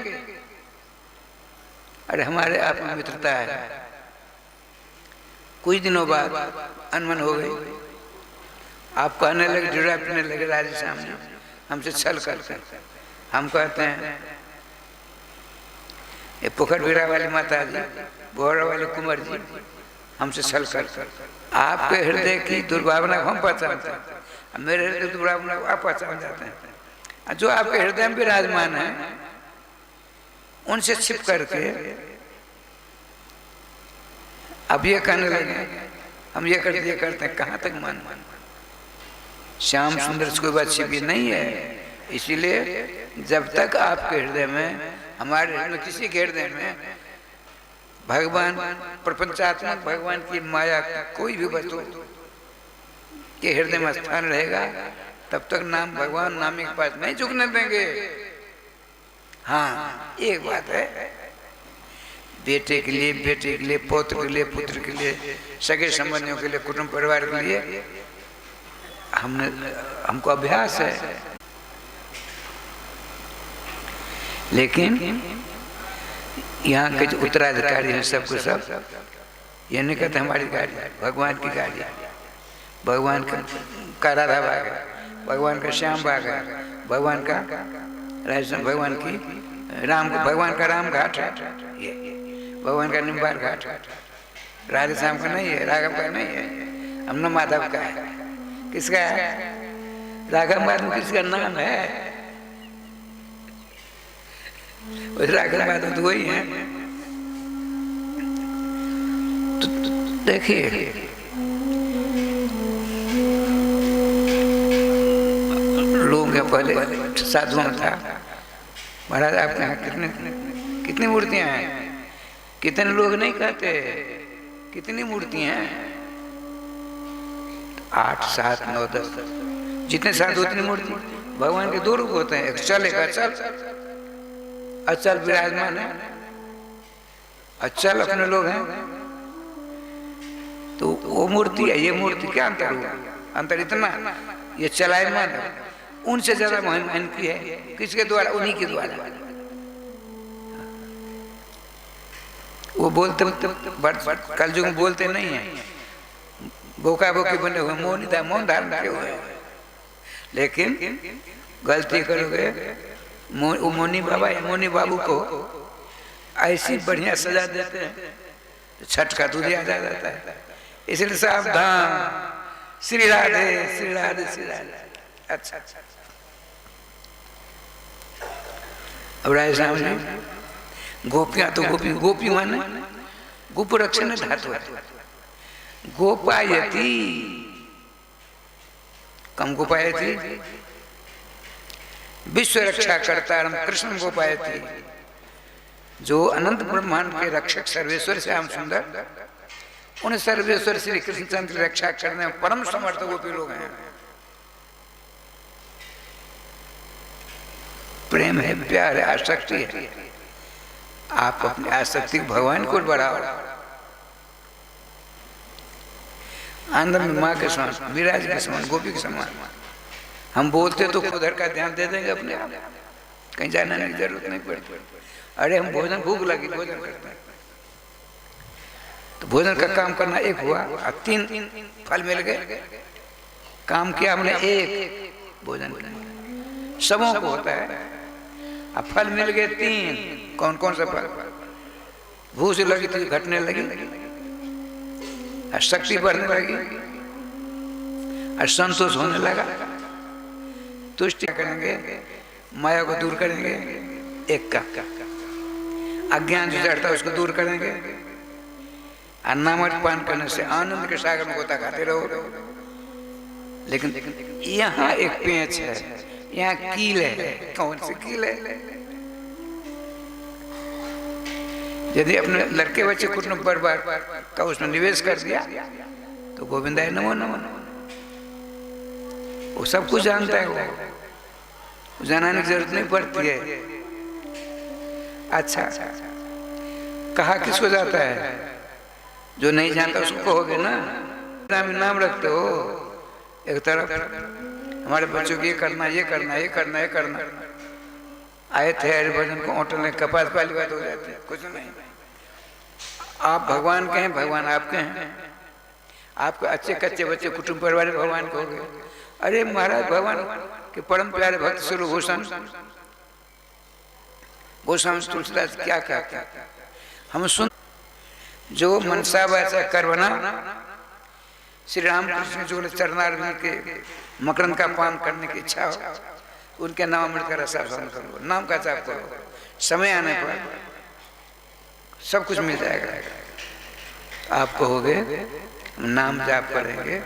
अरे हमारे आप में मित्रता है। कुछ दिनों बाद अनमन हो गई, आप कहने लगे, जुड़ा पीने लगे राजश्याम ने हमसे छल करते। हम कहते हैं, ये पोखर वीरा वाली माता जी, बोहरा वाले कुंवर जी हमसे छल करते। आपके हृदय की दुर्भावना को हम पहचानते हैं, मेरे हृदय की दुर्भावना को आप पहचान जाते हैं। जो आपके हृदय में विराजमान है, उनसे छिप करके अब ये कहने लगे हम ये करते हैं। कहाँ तक मान? श्याम सुंदर से कोई बात छिपी नहीं है। इसीलिए जब तक आपके हृदय में, हमारे हृदय में, किसी के हृदय में भगवान, प्रपंचात्मक भगवान की माया कोई भी वस्तु के हृदय में स्थान रहेगा, तब तक नाम भगवान नाम के पास नहीं झुकने देंगे। हाँ एक बात है, बेटे के लिए, पौत्र के लिए, पुत्र के लिए, सगे संबंधियों के लिए, कुटुंब परिवार के लिए हमको अभ्यास है। लेकिन यहाँ के जो उत्तराधिकारी हैं सबको सब ये नहीं कहते हमारी गाड़ी, भगवान की गाड़ी, भगवान का राधा बाग है, भगवान का श्याम बाग है, भगवान का राजस्थान, भगवान का राम घाट है, ये भगवान का निम्बार घाट है। राधे श्याम का नहीं है, राघव का नहीं है, हमने माधव का है। किसका है? राघव माधव किसका नाम है? राघव माधव तो वही है। तो देखिए लोग पहले साधुओं में था, महाराज आपके यहाँ कितनी मूर्तियां हैं? कितने लोग नहीं कहते कितनी मूर्तियां हैं? 8, 7, 9, 10 जितने साधु उतनी मूर्ति। भगवान के 2 रूप होते हैं, एक चल एक अचल। अचल विराजमान है, अचल अपने लोग हैं। तो वो मूर्ति है, ये मूर्ति क्या अंतर हुआ? अंतर इतना, ये चलायमान है, उनसे ज्यादा महिमा इनकी है। किसके द्वारा? उन्हीं के द्वारा। वो बोलते कलयुग में बोलते नहीं है, बोका बोकी बने हुए, मौन धारण किए हुए। लेकिन गलती करोगे, मोनी बाबा या मोनी बाबू को ऐसी बढ़िया सजा देते हैं तो छठ का दूध याद आ जाता है। इसलिए सावधान, श्री राधे श्री राधे श्री राधे। अच्छा अब राय साहब जी, गोपियां तो गोपी माने गोप रक्षण धातु है। गोपायती, कम गोपायती, विश्व रक्षा करता कृष्ण गोपायती। जो अनंत ब्रह्मांड के रक्षक सर्वेश्वर श्याम सुंदर, उन सर्वेश्वर श्री कृष्णचंद्र की रक्षा करने में परम समर्थ गोपी लोग हैं। प्रेम है, प्यार है, आसक्ति है। आप अपनी आसक्ति भगवान को बढ़ाओ। अंदर में माँ के समान, विराज के समान, गोपी के समान। हम बोलते तो उधर का ध्यान दे देंगे अपने आप, कहीं जाने की जरूरत नहीं पड़ती। अरे हम भोजन, भूख लगी, भोजन करते हैं तो भोजन का काम करना एक हुआ, अब 3 फल मिल गए। काम किया हमने एक, भोजन किया। सबों को होता है, अब फल मिल गए 3। कौन कौन सा फल? भूख लगी थी, घटने लगी, शक्ति बढ़ने लगी, और संतोष होने लगा। तुष्टि करेंगे, माया को दूर करेंगे, एक का अज्ञान जो चढ़ता है उसको दूर करेंगे। अन्नामृत पान करने से आनंद के सागर में गोता खाते रहो। लेकिन यहाँ एक पेंच है, यहाँ कील है। कौन सी कील है? यदि अपने लड़के बच्चे कुटुंब परिवार का उसमें निवेश कर दिया तो गोविंदाय नमो नमो। वो सब कुछ जानता है, वो जानने की जरूरत नहीं पड़ती है। अच्छा, कहा किसको जाता है? जो नहीं जानता उसको कहोगे ना। नाम रखते हो, एक तरफ हमारे बच्चों को ये करना, ये करना, ये करना, ये करना। आए थे हरिभजन को होटल में, कपास वाली बात हो जाती है। कुछ नहीं, आप भगवान के हैं, भगवान आपके हैं। आपके अच्छे कच्चे बच्चे कुटुंब परिवार भगवान को हो गए। अरे महाराज, भगवान के परम प्यारे भक्त स्वरूप गोस्वामी तुलसीदास क्या कहते हैं? हम सुन, जो मनसा वाचा कर्मणा, श्री राम कृष्ण जो चरणारविंद के मकरंद का पान करने की इच्छा हो, उनके नाम अमृत का रस पान करो, नाम का जाप करो। समय आने पर सब कुछ मिल जाएगा। आप कहोगे नाम जाप करेंगे,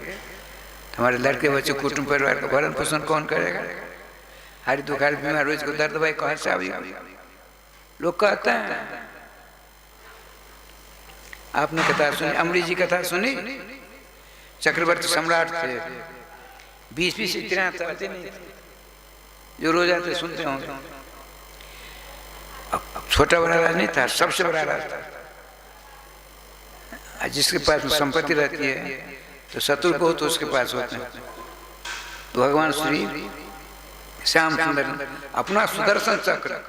हमारे लड़के बच्चे कुटुंब परिवार का भरण पोषण कौन करेगा? हरी दुखारी बीमार, रोज को दर्द भाई कहाँ से आएगी? लोग कहते हैं। आपने कथा सुनी, अमरीश जी कथा सुनी? चक्रवर्ती सम्राट थे, 20-20 इतना चलते नहीं थे, जो रोज आते सुनते होंगे। अब छोटा बड़ा राज नहीं था, सबसे बड़ा राज था। जिसके पास में संपत्ति रहती है तो शत्रु को तो उसके पास होते हैं। तो भगवान श्री श्याम सुंदर अपना सुदर्शन चक्र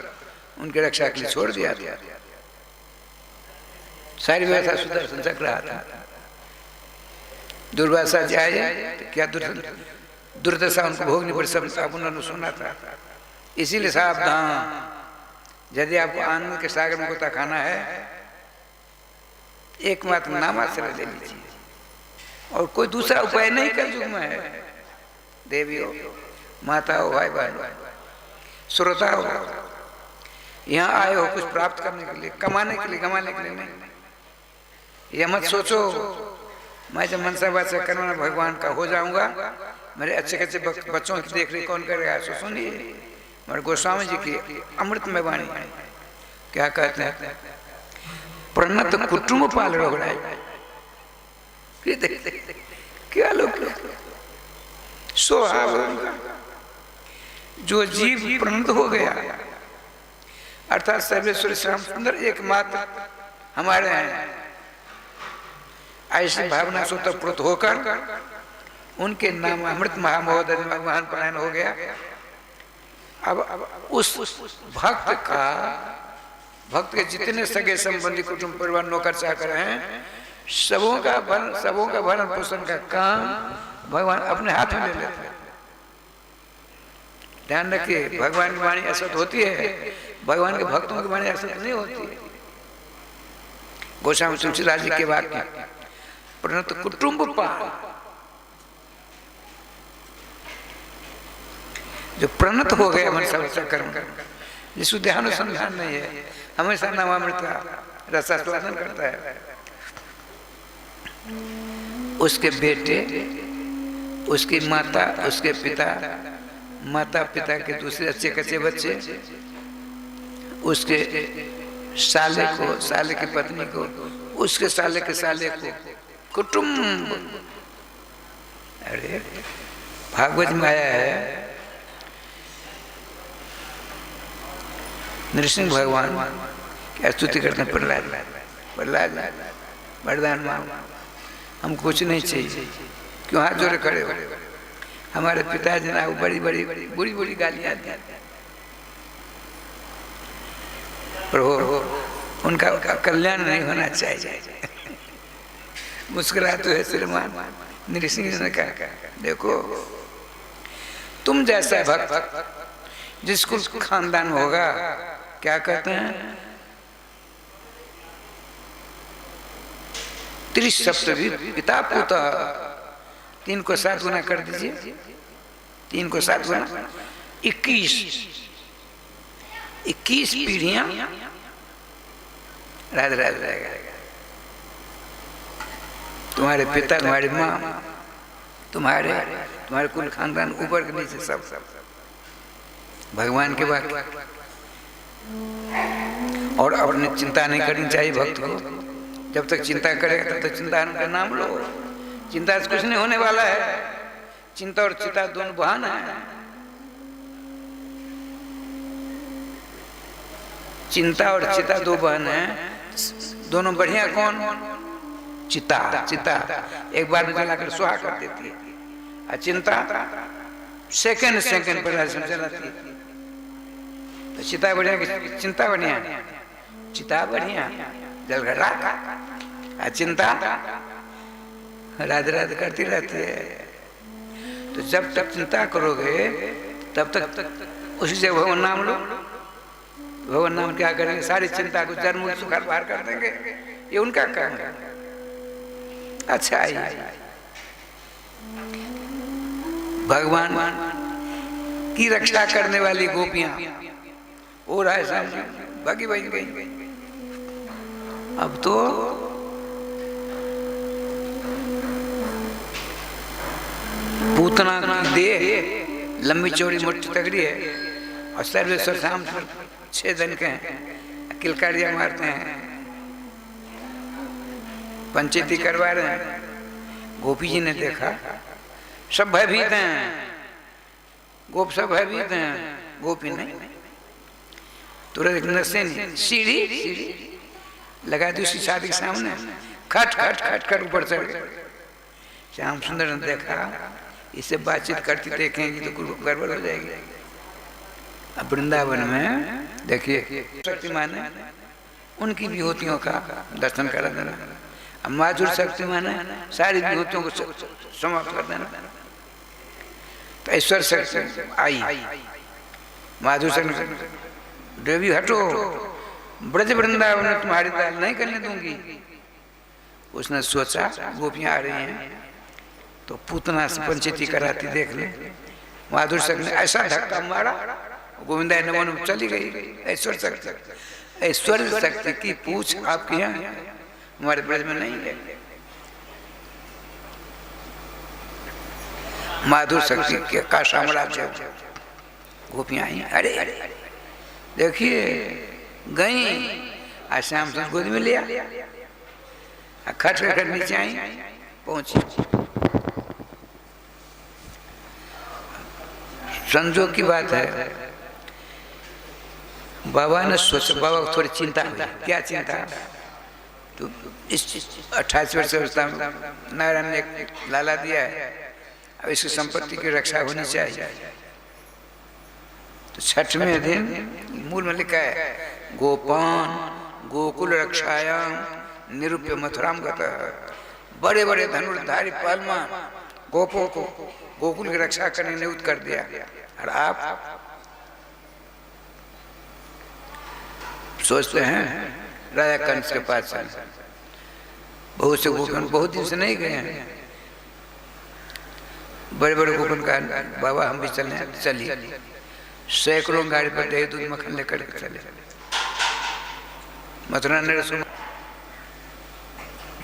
उनके रक्षा के लिए छोड़ दिया था। सारी व्यवस्था सुदर्शन चक्र हाथ में। दुर्वासा जी आए तो क्या दुर्दशा उनको भोगनी पड़ी, सब उन्होंने सुना था। इसीलिए सावधान, यदि आपको आनंद के सागर में गोता खाना है, एकमात्र नामाश्रय ले लीजिए, और कोई दूसरा उपाय नहीं कलयुग में है। देवियों, माता हो, भाई बहन, श्रोता हो, यहाँ आए हो कुछ प्राप्त करने के लिए, कमाने के लिए, कमाने के लिए नहीं। यह मत सोचो मैं जब मनसा वाचा करना भगवान का हो जाऊंगा, मेरे अच्छे अच्छे बच्चों की देख रेख कौन करेगा। सो सुनिए मेरे गोस्वामी जी की अमृतमय वाणी क्या कहते हैं, प्रणत कुटुंब पाल रघुराई। क्या लोग स्वभाव, जो जीव प्रणत हो गया अर्थात सर्वेश्वर श्याम सुंदर एकमात्र हमारे हैं, ऐसी भावना से तत्प्रोत होकर उनके नाम अमृत महामहोदय महान पलायन हो गया। अब उस भक्त के जितने सगे संबंधी कुटुंब परिवार नौकर चाकर हैं, सबों का भरण पोषण का काम भगवान अपने हाथ में ले लेते हैं। ध्यान रखिए, भगवान की वाणी असत होती है, भगवान के भक्तों की वाणी असत नहीं होती है। गोस्वामी तुलसीदास जी के वाक्य, प्रणत कुटुंब पाल, जो प्रणत हो गया मन सब कर्म, जिसको ध्यान अनुसंधान नहीं है, हमेशा नामामृत रसास्वादन करता है, उसके बेटे, उसकी माता, उसके पिता, माता पिता के दूसरे अच्छे कच्चे बच्चे, उसके साले को, साले की पत्नी को, उसके साले के साले को, कुटुंब। अरे भागवत में आया है, नृसिंह भगवान क्या स्तुति करते हैं, प्रहलाद वरदान मांग, हम कुछ नहीं चाहिए, क्यों हाथ जोड़े खड़े हो। हमारे पिताजी ने बड़ी बड़ी बुरी बुरी गालियां दी, प्रभु उनका कल्याण नहीं होना चाहिए। मुस्कुराते हुए श्रीमान नृसिंह ने कहा, देखो तुम जैसा भक्त जिसको खानदान होगा, क्या कहते हैं, 30 सप्तभी पिता पुता, 3 को 7 गुना कर दीजिए, 3 को 7 गुना 21 पीढ़ियां राज रहेगा। तुम्हारे पिता, तुम्हारी माँ, तुम्हारे कुल खानदान, ऊपर के नीचे सब भगवान के वाक्य। और अपने चिंता नहीं करनी चाहिए भक्त को, जब तक चिंता करेगा तब तक चिंता का नाम लो। चिंता से कुछ नहीं होने वाला है, चिंता और चिता दोनों बहाना है। चिंता और चिता दो बहन है, दोनों बढ़िया कौन, चिता एक बार में जलाकर सुहा कर देती है, और चिंता सेकंड पर चलाती है। तो चिता बढ़िया कि चिंता बढ़िया, चिता बढ़िया जल कर रात, चिंता रात करती रहती है। तो जब तक चिंता करोगे तब तक उसी से भगवान नाम लो। भगवान नाम क्या करेंगे, सारी चिंता को जन्म सुखार बाहर कर देंगे, ये उनका काम है। अच्छा है, भगवान की रक्षा करने वाली गोपियां और ऐसा भागी बन गई। अब तो पूतना की देह लंबी चौड़ी मोटी तगड़ी है, और सर्वेश्वर शाम 6 दिन के हैं, किलकारियां मारते हैं, पंचायती करवा रहे हैं। गोपी जी ने देखा सब भयभीत हैं, गोप सब भयभीत हैं, गोपी नहीं। तुरंत नशे नहीं, सीढ़ी लगा दी उसकी शादी के सामने, खट खट खट खट ऊपर चढ़ गए। श्याम सुंदर ने देखा इससे बातचीत करती देखेंगी तो कुछ गड़बड़ हो जाएगी। अब वृंदावन में देखिए शक्तिमान है, उनकी विभूतियों का दर्शन करा देना। अब माधुर शक्तिमान है, सारी विभूतियों को समाप्त कर देना। तो ऐश्वर्य शक्ति आई, माधुर शक्ति देवी हटो, ब्रज वृंदावन में तुम्हारी दाल नहीं करने दूंगी। उसने सोचा गोपियां आ रही हैं तो पूतना से पंचायती कराती देख ले। माधुर शक्ति ने ऐसा धक्का मारा, गोविंदा नमो नमः चली गई। ऐश्वर्य शक्ति, ऐश्वर्य शक्ति की पूछ आपके यहाँ हमारे ब्रज में नहीं है। माधुर शक्ति का साम्राज्य, गोपियां आई, अरे देखिए गई, आज श्याम सुंदर गोद में लिया, खट खट नीचे आई, पहुंची। संजोग की बात है, बाबा ने सोचा, बाबा को थोड़ी चिंता हुई। क्या चिंता? तो इस 28 वर्ष अवस्था में नारायण ने एक लाला दिया है, अब इसकी संपत्ति की रक्षा होनी चाहिए। तो 6वें दिन मूल में लिखा है, गोपान गोकुल रक्षायाम निरूप्य मथुराम गतः। बड़े बड़े धनुर्धारी पहलवान गोपों को गोकुल की रक्षा करने नियुक्त कर दिया, और आप सोचते हैं राजा कंस के पास बहुत से गोपन बहुत दिन से नहीं गए हैं। बड़े बड़े गोपन का बाबा हम भी चलिए, सैकड़ों गाड़ी पर दही दूध मक्खन लेकर के चले। मथुरा ने सुना,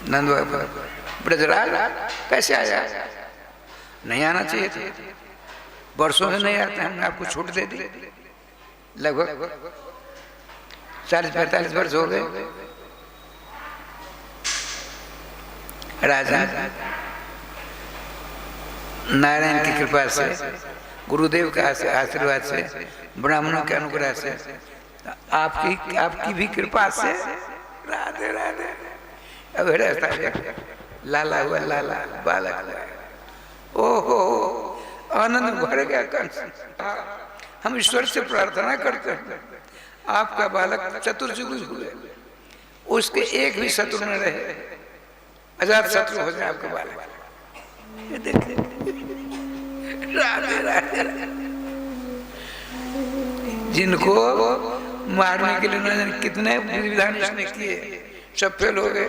नंद बाबा ब्रजराज कैसे आया? नहीं आना चाहिए था, वर्षों से नहीं आते, हमने आपको छूट दे दी। लगभग 40-45 वर्ष हो गए। राजा नारायण की कृपा से, गुरुदेव के आशीर्वाद से, ब्राह्मणों के अनुग्रह से, आपकी भी कृपा से, राधे राधे। अब लाला हुआ, लाला बालक हुआ। ओहो आनंद भर गया कंस। हम ईश्वर से प्रार्थना करते हैं आपका बालक चतुर्युगी हुए, उसके एक भी शत्रु न रहे, अजात शत्रु हो जाए आपका बालक। ये देखिए राधे राधे। जिनको मारने के लिए उन्होंने कितने विधान इसने किए, सब फेल हो गए।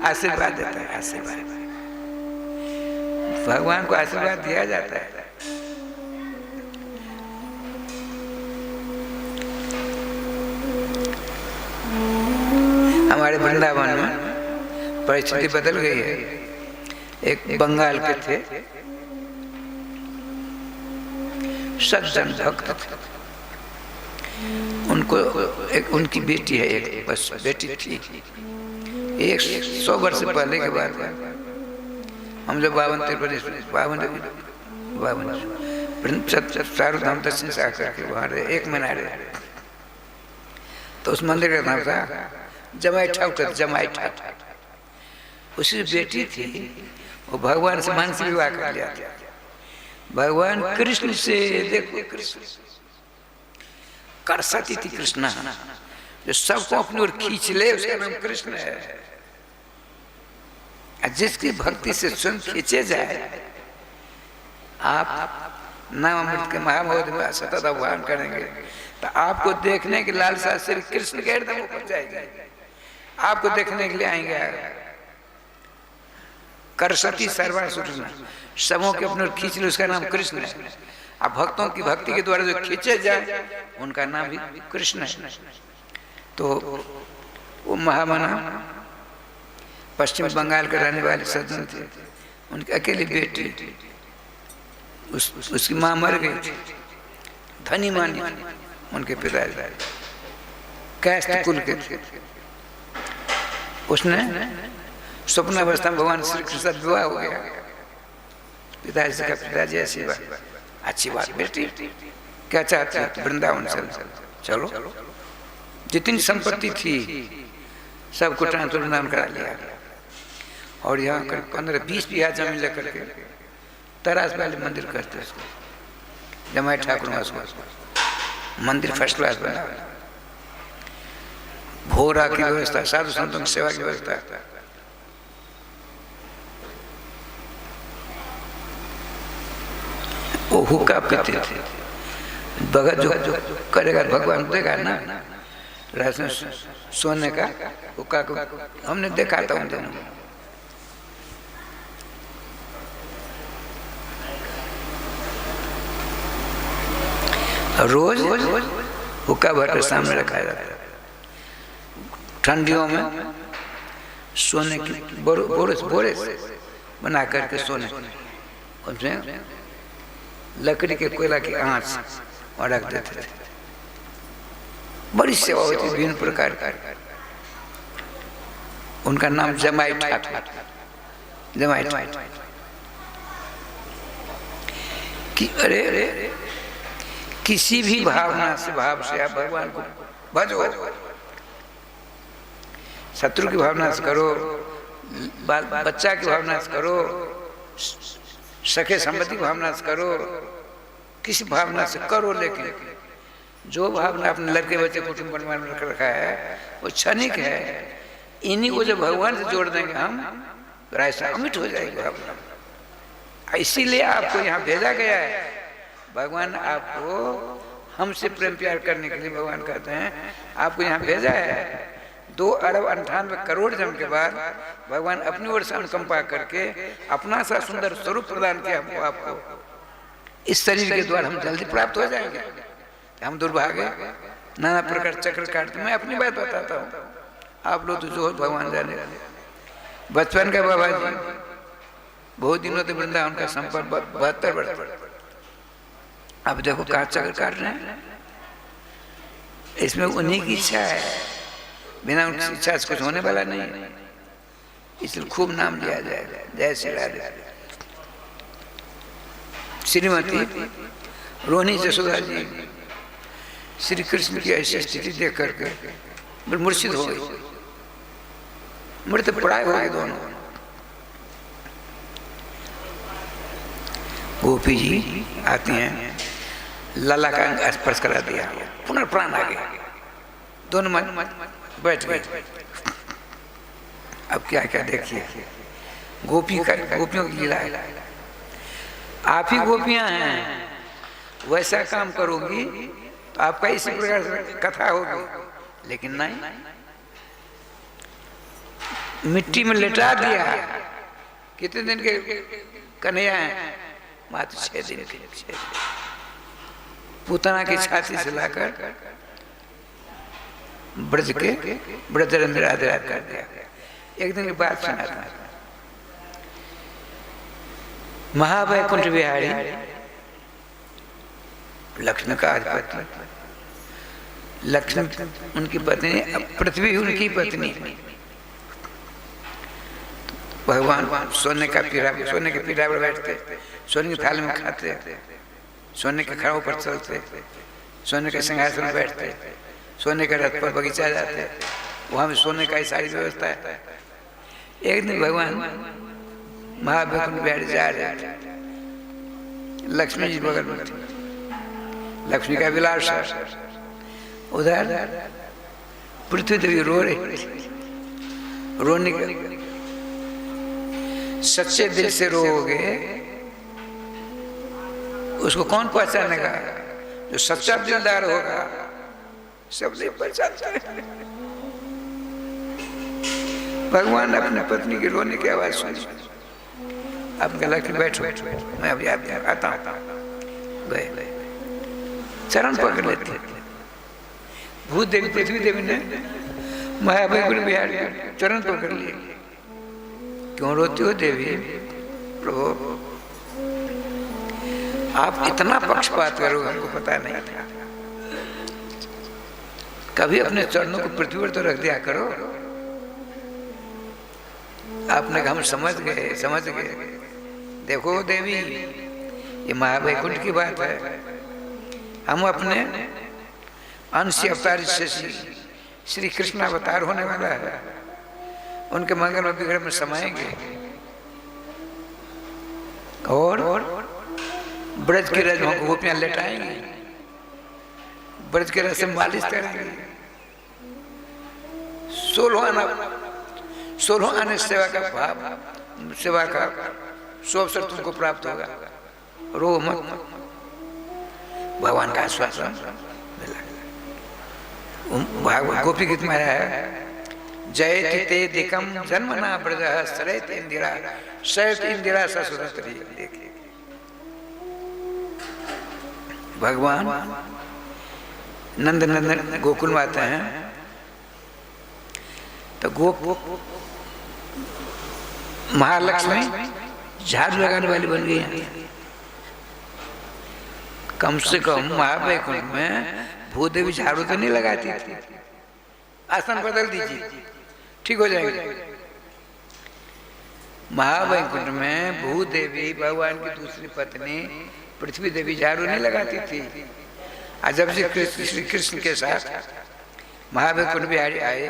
आशीर्वाद देता है, आशीर्वाद भगवान को आशीर्वाद दिया जाता है। हमारे वृंदावन में परिस्थिति बदल गई है। एक बंगाल के थे, सज्जन भक्त थे, उनको एक उनकी बेटी है, एक बस बेटी थी। 100 वर्ष पहले के बाद हम जब 52 चारों धाम दर्शन से आकर के वहाँ रहे, 1 महीना रहे, तो उस मंदिर का नाम था जमाई ठाकुर। जमाई ठाकुर उसकी बेटी थी, वो भगवान से मानसिक विवाह कर लिया था। भगवान कृष्ण से, देखो कृष्ण कर सकती थी, कृष्ण जो सबको अपनी ओर खींच ले, उसका नाम कृष्ण है। जिसकी भक्ति से स्वयं खींचे जाए, आप नाम अमृत के महामहोदय में सतत आह्वान करेंगे तो आपको देखने की लालसा श्री कृष्ण के हृदय में पहुंच जाएगी। आपको देखने के लिए आएंगे। करसती सर्वान सुटना, सबों के अपने खींच ले, उसका नाम कृष्ण है। अब भक्तों की भक्ति के द्वारा जो खींचे जाए, उनका नाम भी कृष्ण है। तो वो महामना पश्चिम बंगाल के रहने वाले सज्जन थे, उनकी अकेली बेटी, उसकी माँ मर गई थी, धनी मानी उनके पिताजी कैस्ट कुल के थे। उसने स्वप्नावस्था में भगवान श्री कृष्ण से विवाह हो गया, पिताजी से कहा, पिताजी ऐसी बात, अच्छी बात बेटी, क्या चाहते हैं? वृंदावन चलो। जितनी संपत्ति थी सबको ट्रांसफर वृंदावन करा लिया, और यहाँ कर 15-20 बीघा जमीन लेकर के तरास वाले मंदिर करते उसको, जमाई ठाकुर में उसको मंदिर फर्स्ट क्लास बना, भोरा की व्यवस्था, साधु संतों की सेवा की व्यवस्था। वो हुक्का पीते थे, भगत जो करेगा भगवान देगा ना, राशन सोने का हुक्का को हमने देखा था उन दिनों। रोज हुक्का भर के सामने रखा जाता है। ठंडियों में सोने की बोरे बना करके सोने, उसमें लकड़ी के कोयला की आंच और रख देते थे। बड़ी सेवा होती थी विभिन्न प्रकार का। उनका नाम जमाई ठाकुर, जमाई ठाकुर। कि अरे किसी भी भावना से, भाव से आप भगवान को भजो, शत्रु की भावना से करो, बच्चा की भावना से करो, सखे संबंधी की भावना से करो, किसी भावना से करो, लेकिन जो भावना अपने लड़के बच्चे कुटुंब परिवार में रखा है वो क्षणिक है। इन्हीं को जब भगवान से जोड़ देंगे हम, रास्ता अमिट हो जाएगी भावना। इसीलिए आपको यहाँ भेजा गया है। भगवान आपको हमसे प्रेम प्यार करने के लिए भगवान कहते हैं आपको यहाँ भेजा है। 2,98,00,000,000 जन्म के बाद भगवान अपनी ओर से अनुकंपा करके अपना सा सुंदर स्वरूप प्रदान किया हमको, आपको। इस शरीर के द्वारा हम जल्दी प्राप्त हो जाएंगे। हम दुर्भाग्य नाना प्रकार चक्र काटते। मैं अपनी बात बताता हूँ, आप लोग तो जो भगवान जाने। बचपन का बाबा जी बहुत दिनों से वृंदावन का संपर्क 72 वर्ष। अब देखो कहाँ चक्र काट रहे हैं। इसमें उन्हीं की इच्छा है, बिना उनकी इच्छा से कुछ होने वाला नहीं है। इसलिए खूब नाम लिया जाएगा। जय श्री राधे। श्रीमती रोहिणी जसोदा जी श्री कृष्ण की ऐसी स्थिति देख करके मूर्छित हो गई, मृत प्राय हो गए दोनों। गोपी जी आती हैं, लला का स्पर्श करा दिया, पुनर्प्राण आ गया, दोनों मन बैठ गए। अब क्या क्या देखिए, गोपियों की लीला है। आप ही गोपियां हैं, वैसा काम करोगी तो आपका इसी प्रकार से कथा होगी। लेकिन नहीं, मिट्टी में लेटा दिया। कितने दिन के कन्हैया हैं? मात्र 6 दिन के। पूतना की छाती से लाकर ब्रज के ब्रज में राधे राधे कर दिया। एक दिन की बात सुनाता है। महावैकुंठ बिहारी लक्ष्मी का अधिपति, लक्ष्मी उनकी पत्नी, पृथ्वी उनकी पत्नी। भगवान सोने के पीढ़ा पर बैठते, सोने की थाली में खाते, सोने के खड़ों पर चलते, सोने के सिंहासन में बैठते, सोने के रथ पर बगीचा जाते, वहाँ भी सोने का ही सारी व्यवस्था है। एक दिन भगवान महावैकुंठ बिहारी जा रहे थे, लक्ष्मी जी बगल में थी, लक्ष्मी का विलास। उधर पृथ्वी देवी रो रही, रोने के सच्चे दिल से रोओगे उसको कौन पहचानेगा? जो सच्चा दिलदार होगा सब नहीं पहचानता है। भगवान अपने पत्नी की रोने की आवाज सुनी। अब गला कि बैठो, मैं अभी आता हूँ। गए, चरण पकड़ लेते। भूत देवी पृथ्वी देवी ने महावैकुंठ बिहारी चरण पकड़ लिए। क्यों रोती हो देवी? प्रभु आप इतना पक्षपात करोगे हमको पता नहीं था। कभी अपने चरणों को पृथ्वी पर तो रख दिया करो। आपने कहा हम समझ गए। देखो देवी, ये महावैकुंठ की बात है। हम अपने अंश अवतार से श्री कृष्ण अवतार होने वाला है, उनके मंगल में विग्रह में समाएंगे और ब्रज की रज को गोपियां लेटाएंगे, ब्रज के रज से मालिश करेंगे। 16 आने सेवा का भाव, सेवा का सो अवसर तुमको प्राप्त होगा। रो मत, भगवान का आश्वासन मिला। भागवत गोपी गीत में है, जयति ते दिकम जन्मना ब्रजः सरयत इंदिरा शयत इंदिरा ससुरत्री। देखिए भगवान नंद नंदन गोकुल में आते हैं तो महालक्ष्मी झाड़ू लगाने वाली बन गई है। कम से कम महावैकुंठ में भूदेवी झाड़ू तो नहीं लगाती थी। आसन बदल दीजिए, ठीक हो जाएगा। महावैकुंठ में भूदेवी भगवान की दूसरी पत्नी पृथ्वी देवी झाड़ू नहीं लगाती थी। और जब से श्री कृष्ण के साथ महावैकुंठ बिहारी आए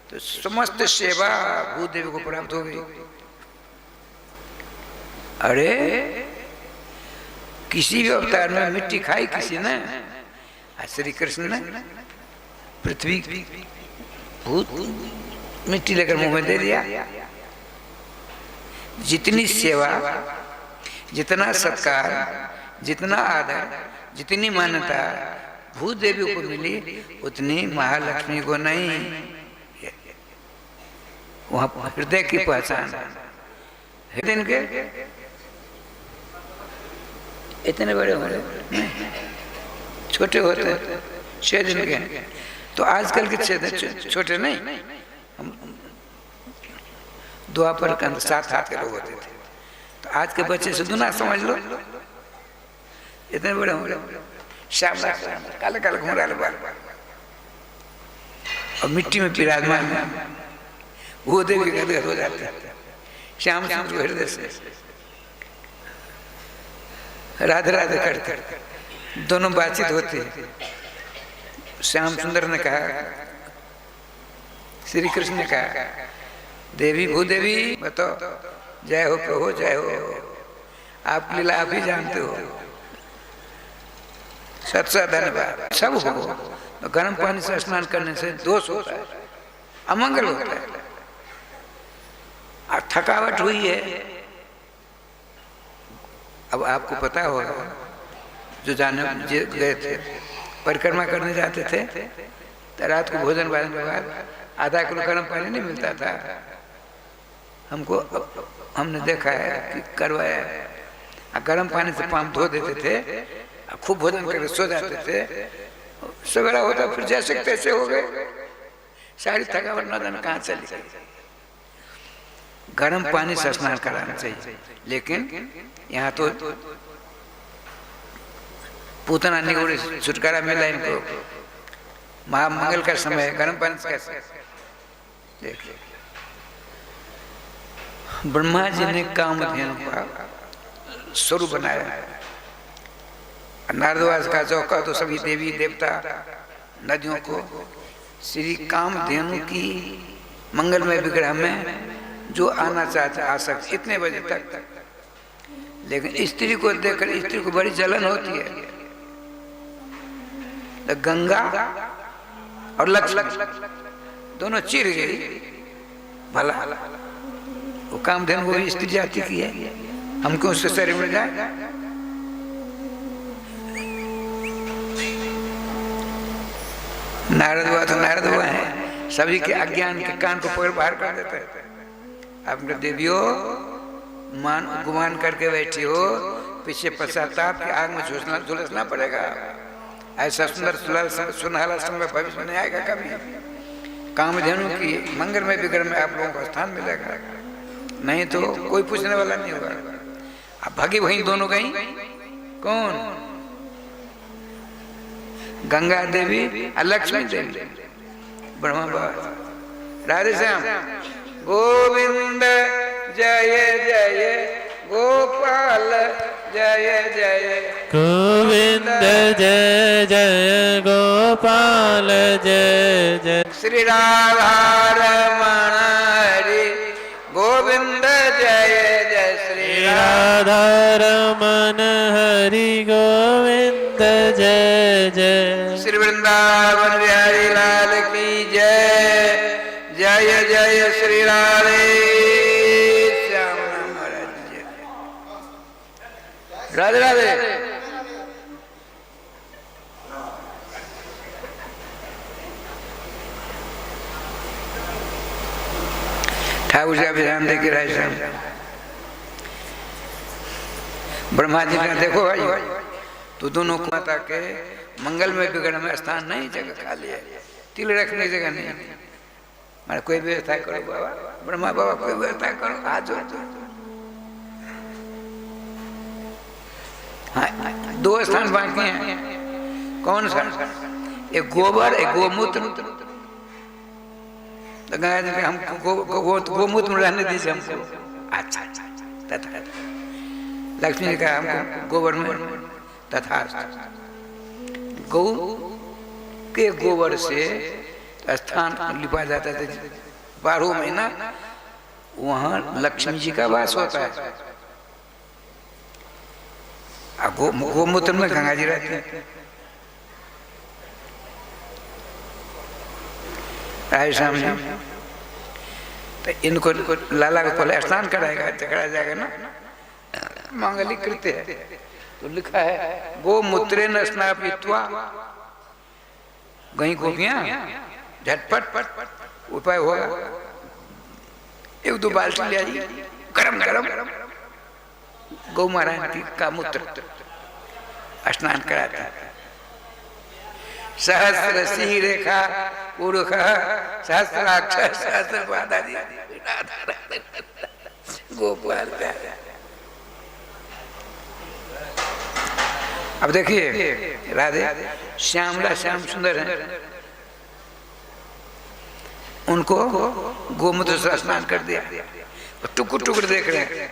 तो समस्त सेवा भूदेवी को प्राप्त हो गई। अरे किसी भी अवतार में मिट्टी खाई किसी ने, श्री कृष्ण ने पृथ्वी भूत मिट्टी लेकर मुंह में दे दिया। जितनी सेवा, जितना सत्कार, जितना आदर, जितनी मान्यता भूदेवी को मिली उतनी महालक्ष्मी को नहीं। वहां हृदय की पहचान, हृदय के इतने बड़े हो रहे, छोटे होते हैं 6 दिन के। तो आजकल के 6 दिन छोटे नहीं, हम द्वापर के अंदर 7 हाथ के लोग होते थे। तो आज के बच्चे से दुना समझ लो, इतने बड़े हो रहे, श्याम काले काले घूम रहे बाल और मिट्टी में विराजमान वो देवी गदगद हो जाते हैं। श्याम सुंदर हृदय से राधे राधे करते दोनों बातचीत होती है। श्याम सुंदर ने कहा, श्री कृष्ण ने कहा, देवी भूदेवी बताओ, जय हो प्रभु जय हो, आप लीला आप ही जानते हो। सत धन्यवाद। सब हो तो गर्म पानी से स्नान करने से दोष होता है, अमंगल होता है। और थकावट हुई है। अब आपको पता होगा, जो जाने गए थे परिक्रमा करने जाते थे तो रात को भोजन भाजन के बाद आधा किलो गर्म पानी नहीं मिलता था। हमने देखा है कि करवाया, गर्म पानी से पाँव धो देते थे, खूब भोजन करके सो जाते थे। सवेरा होता फिर जैसे तैसे हो गए, सारी थकावट न जाने कहाँ चली गई। गर्म पानी से स्नान कराना चाहिए, लेकिन यहाँ तो पूतना निगोड़ी छुटकारा मिला इनको। महामंगल का समय है, गर्म पानी से कैसे? देखिए ब्रह्मा जी ने कामधेनु का स्वरूप बनाया। नारदवास का चौका तो सभी देवी देवता नदियों को श्री कामधेनु की मंगलमय विग्रह में जो आना चाहता आ सकते इतने बजे तक। लेकिन स्त्री को देखकर स्त्री को बड़ी जलन होती है। तो गंगा और लक्ष्मी दोनों चिर गई। भला वो कामधेनु को भी स्त्री जाति की है, हमको उससे शरीर में जाए। नारद हुआ तो नारद हुआ है, सभी के अज्ञान के कान को पकड़ बाहर कर देते हैं। अपने देवियों मान गुमान करके बैठी हो, पीछे पश्चाताप की आग में झुलसना पड़ेगा। ऐसा सुंदर सुनहरा समय भविष्य में नहीं आएगा कभी। कामधेनु की मंगल में विग्रह में आप लोगों को स्थान मिलेगा, नहीं तो कोई पूछने वाला नहीं होगा। अब भागी वहीं दोनों गई, कौन? गंगा देवी और लक्ष्मी देवी। ब्रह्मा बाबा राधे श्याम गोविंद जय जय गोपाल जय जय गोविंद जय जय गोपाल जय जय श्री राधा रमण हरि गोविंद जय जय श्री राधा रमन हरि गोविंद जय जय श्री वृंदावन बिहारी लाल की जय जय जय श्री राधे श्याम महाराज जय राधे राधे। ठाकुर जी अभिधान देखे राय ब्रह्मा जी का देखो भाई तो दोनों माता के मंगल में बिगड़ में स्थान नहीं, जगह खाली है, तिल रखने की जगह नहीं। मारे कोई व्यवस्था करो बाबा, ब्रह्मा बाबा कोई व्यवस्था करो, हाथ जोड़ दो। हाँ, दो स्थान बाकी हैं। कौन सा? एक गोबर, एक गोमूत्र। तो गंगा जी हम गोमूत्र में रहने दीजिए हमको। अच्छा तथा लक्ष्मी जी का हमको गोबर में तथा गौ के गोबर से स्थान लिपा जाता था 12 महीना, वहां लक्ष्मी जी का वास होता है। गोमूत्र में गंगा जी रहते हैं। राय श्याम जी तो इनको लाला को पहले स्नान कराएगा, चकरा जाएगा ना, मांगलिक कृत्य है। तो लिखा है गोमूत्रे न स्नापित्वा, गई गोपियां झटपट उपाय होगा, 1-2 बाल्टी ले आई, गरम गरम गौ महाराज का मूत्र स्नान कराता। सहस्र सिंह रेखा पुरुष सहस्राक्ष सहस्रपाद आदि गोपाल प्यारा। अब देखिए राधे श्यामला श्याम सुंदर है, उनको गोमूत्र से स्नान कर दिया, टुकुर टुकुर देख रहे हैं।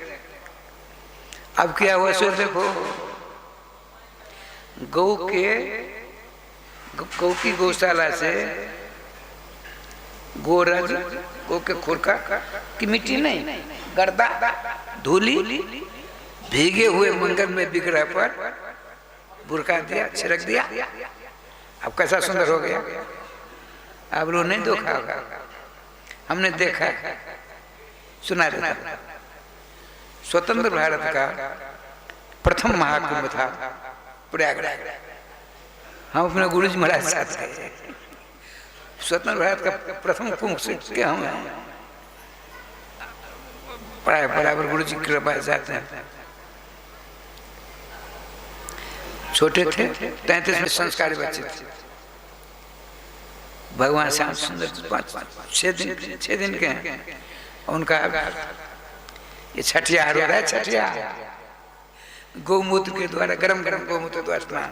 अब क्या हुआ सो देखो, गौ की गौशाला से गोरज गौ के खुरका की मिट्टी नहीं, गर्दा धूली भीगे हुए मंगल में बिगड़ा पर बुरका दिया, छिड़क दिया। अब कैसा सुंदर हो गया। आप लोग नहीं देखा होगा, हमने देखा, सुना था। स्वतंत्र भारत का प्रथम महाकुंभ था प्रयागराज। हम अपने गुरु जी महाराज साथ गए। स्वतंत्र भारत का प्रथम कुंभ से क्या हम बराबर गुरु जी की कृपा जाते हैं। छोटे थे, 33 में संस्कारी बच्चे थे। भगवान श्याम सुंदर 6 दिन के हैं। उनका ये छठियार हो रहा है, छठियार गोमूत्र के द्वारा, गरम गरम गोमूत्र द्वारा स्नान।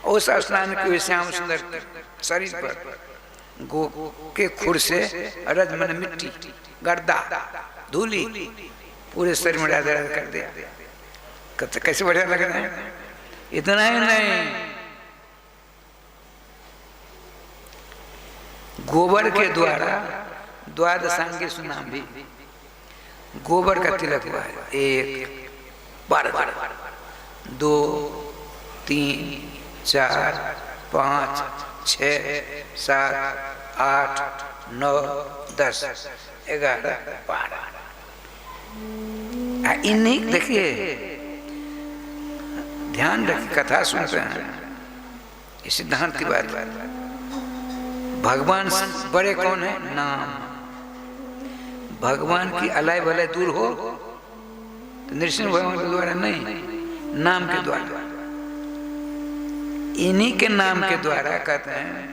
उस स्नान के श्याम सुंदर शरीर पर गो के खुर से रज मन मिट्टी गर्दा धूली पूरे शरीर में राधा राधा कर दिया। कैसे बढ़िया लग रहा है। इतना ही नहीं, गोबर के द्वारा द्वादशांगी सुनाम भी गोबर का तिलक हुआ है। 1 बार 2 3 4 5 6 7 8 9 10 11 12। इन्हीं देखिए, ध्यान रखिए, कथा सुनते हैं, इस सिद्धांत की बात। भगवान बड़े कौन है? नाम। भगवान की अलाय भलाई दूर हो तो नृसिंह भगवान के द्वारा नहीं, नाम के द्वारा। इन्हीं के नाम के द्वारा कहते हैं,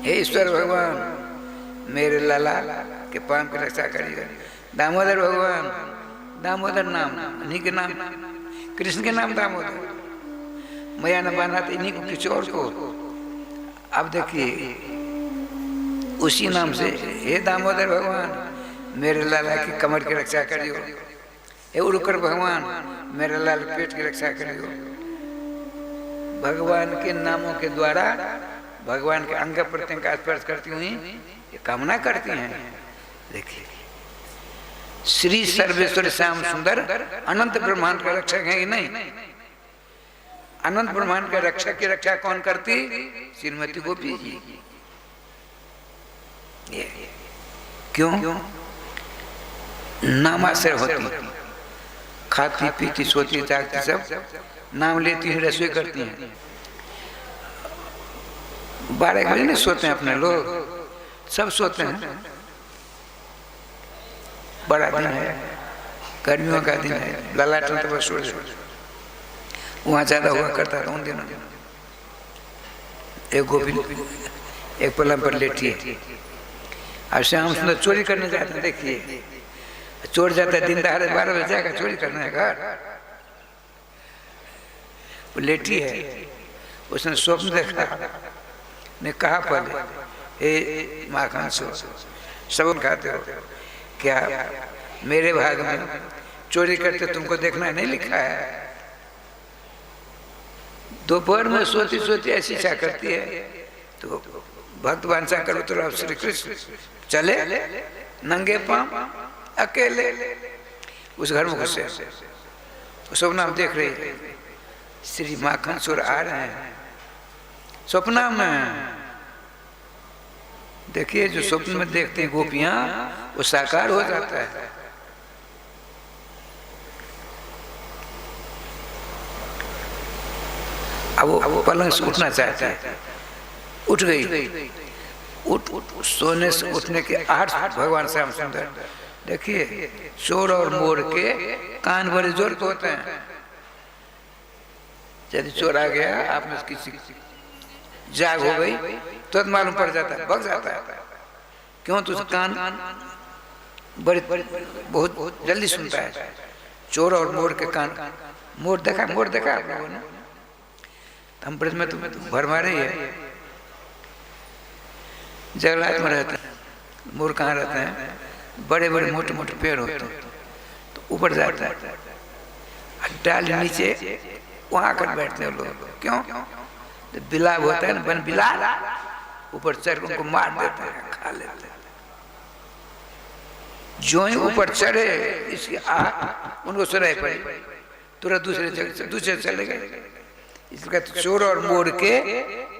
हे ईश्वर भगवान मेरे लाला के पांव की रक्षा करिए। दामोदर भगवान, दामोदर नाम, इन्हीं के नाम। कृष्ण के नाम दामोदर, मैया न बाना तो इन्हीं को, किसी और को। अब देखिए उसी नाम से, हे दामोदर भगवान मेरे लाला की कमर की रक्षा करियो, हे उड़कर भगवान मेरे लाल पेट की रक्षा करियो। भगवान के नामों के द्वारा भगवान के अंग प्रत्यंग का स्पर्श करती हुई ये कामना करती हैं। देखिए श्री सर्वेश्वर श्याम सुंदर अनंत ब्रह्मांड का रक्षक है कि नहीं? अनंत ब्रह्मांड का रक्षक की रक्षा कौन करती? श्रीमती गोपी जी। क्यों? नामाश्रय होती, खाती पीती सोती जागती सब नाम लेती है, रसोई करती हैं। 12 बजे नहीं सोते हैं अपने लोग, सब सोते हैं। बड़ा दिन है, गर्मियों का दिन है, ललाटन तो बस वहाँ ज्यादा हुआ करता था उन दिनों। एक गोपी एक पलंग पर लेटी है, अब श्याम सुंदर चोरी करने जाते हैं। देखिए चोर जाता है दिन दहाड़े 12 बजे जाएगा चोरी करने है घर। वो लेटी है, उसने स्वप्न देखा, ने कहा पहले हे माखन सो सब खाते हो क्या? मेरे भाग में चोरी करते तुमको देखना नहीं लिखा है। दोपहर में सोती सोती ऐसी इच्छा करती है तो भक्त वांछा करो तो राम श्री कृष्ण चले नंगे पांव अकेले उस घर में घुसे। सपना में देख रही है श्री माखन सुर आ रहे हैं, सपना में। देखिए जो स्वप्न में देखते हैं गोपियां वो साकार हो जाता है। अब वो पलंग से उठना चाहता है, उठ गई। उठ सोने से उठने के 8 भगवान श्याम सुंदर। देखिए चोर और मोर के कान बड़े जोर के होते हैं। यदि चोर आ गया आप में किसी जाग हो गई तो मालूम पड़ जाता है, भग जाता है। क्यों? तो कान बड़े बहुत जल्दी सुनता है। चोर और मोर के कान। मोर देखा आप लोगों ने? हम ब्रज में तो भरमारे ही है, जंगलात में रहते हैं। मोर कहाँ रहते हैं? बड़े बड़े मोटे मोटे पेड़ होते हैं तो ऊपर जाता है, डाल नीचे वहां आकर बैठते हैं लोग। क्यों? तो बिलाव होता है ना, बन बिलाल, ऊपर चढ़ उनको मार देते हैं, खा लेते हैं। जो ही ऊपर चढ़े इसकी उनको सुनाई पड़ी, तुरंत दूसरे जगह से दूसरे चले गए। इसका तो चोर और मोर के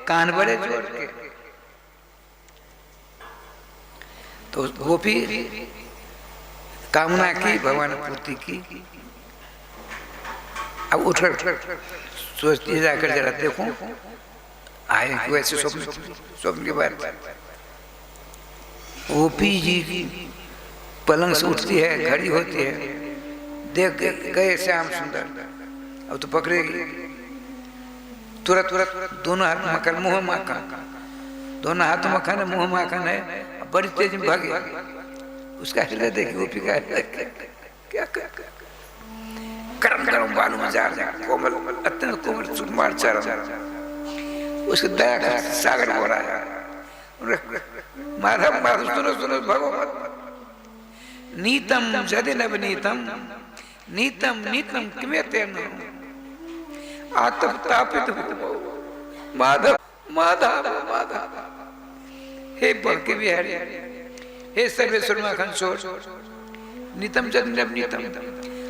कान बड़े जोर के। तो गोपी कामना की, भगवान ने पूर्ति की। अब उठकर सोचती जाकर जरा देखो आए वैसे स्वप्न के बाद गोपी जी की पलंग से उठती है, घड़ी होती है, देख गए श्याम सुंदर। अब तो पकड़ेगी तुरंत दोनों हाथ मक्खन मुंह माखन, दोनों हाथ मक्खन है मुंह माखन है, बड़ी तेज में भागी। उसका हृदय देखिए गोपी का क्या गरम बालू में जा रहा है, कोमल अत्यंत कोमल सुकुमार चरण, उसके दया का सागर हो रहा है। माधव सुनो भगवत नीतम जदि नवनीतम नीतम किमेते आतपतापित माधव माधव माधव। हे बड़के बिहारी, हे सर्वेश्वर मक्खन चोर, नीतम जदि नवनीतम।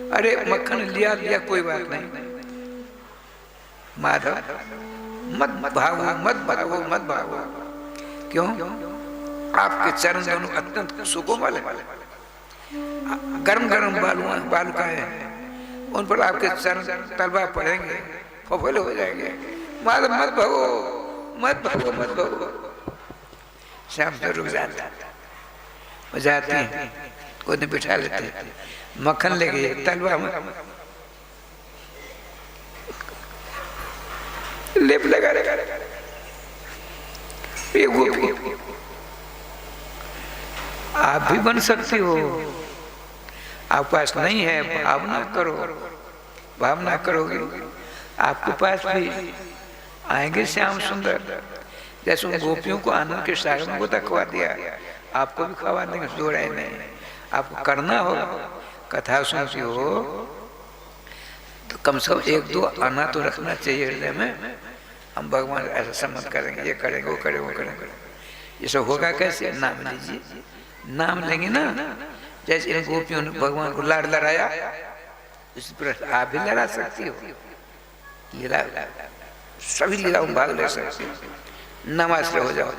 अरे मक्खन लिया कोई बात नहीं, माधव मत भागो। क्यों? आपके चरण दोनों अत्यंत सुकोमल है, गरम बालू का है, उन पर आपके चरण तलवा पड़ेंगे, फफोले हो जाएंगे। माधव मत भागो। श्याम से रुक जाता है, जाती है, गोद में बिठा लेते हैं, मक्खन ले गए तलवा में लेप लगा ये गोपी। आप भी बन सकती हो, आपके पास नहीं है, भावना करोगे आपके पास भी आएंगे श्याम सुंदर। जैसे उन गोपियों को आनंद के सागर में गोता खवा दिया, आपको भी खवा देंगे, दो राय नहीं। आपको करना होगा। कथा सुनती हो तो कम से कम एक दो आना तो रखना चाहिए हृदय में, हम भगवान ऐसा सम्मत करेंगे, ये करेंगे, वो करेंगे, वो करेंगे। ये सब होगा कैसे? नाम लीजिए, नाम लेंगे ना। जैसे इन गोपियों ने भगवान को लाड लड़ाया, इस पर आप भी लड़ा सकती हो। लीला, सभी लीलाओं में भाग ले सकते हो, नमाश्रय हो जाओ।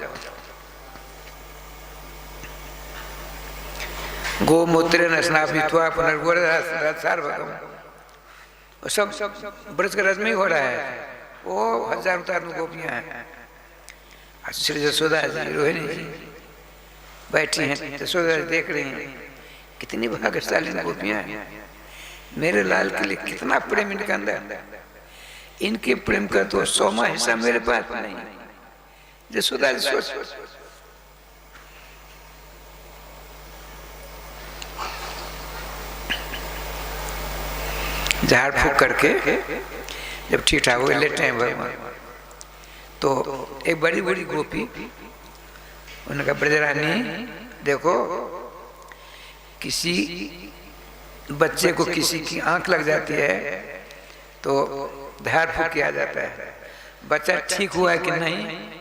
गोमूत्र न स्नापित्वा पुनर्गोरसार्वकम, सब ब्रज के रस में ही हो रहा है। वो हजार अवतार में गोपियां हैं। श्री यशोदा जी, रोहिणी जी बैठी हैं, यशोदा जी देख रही हैं, कितनी भाग्यशाली गोपियां हैं। मेरे लाल के लिए कितना प्रेम इनके अंदर, इनके प्रेम का तो 100वां हिस्सा मेरे पास नहीं। यशोदा जी सोच, झाड़ फूक करके जब ठीक ठाक हुए लेटे हैं भगवान, तो एक बड़ी बड़ी गोपी, उनका ब्रजरानी देखो, किसी बच्चे को किसी की आंख लग जाती है तो झाड़ फूक किया जाता है। बच्चा ठीक हुआ है कि नहीं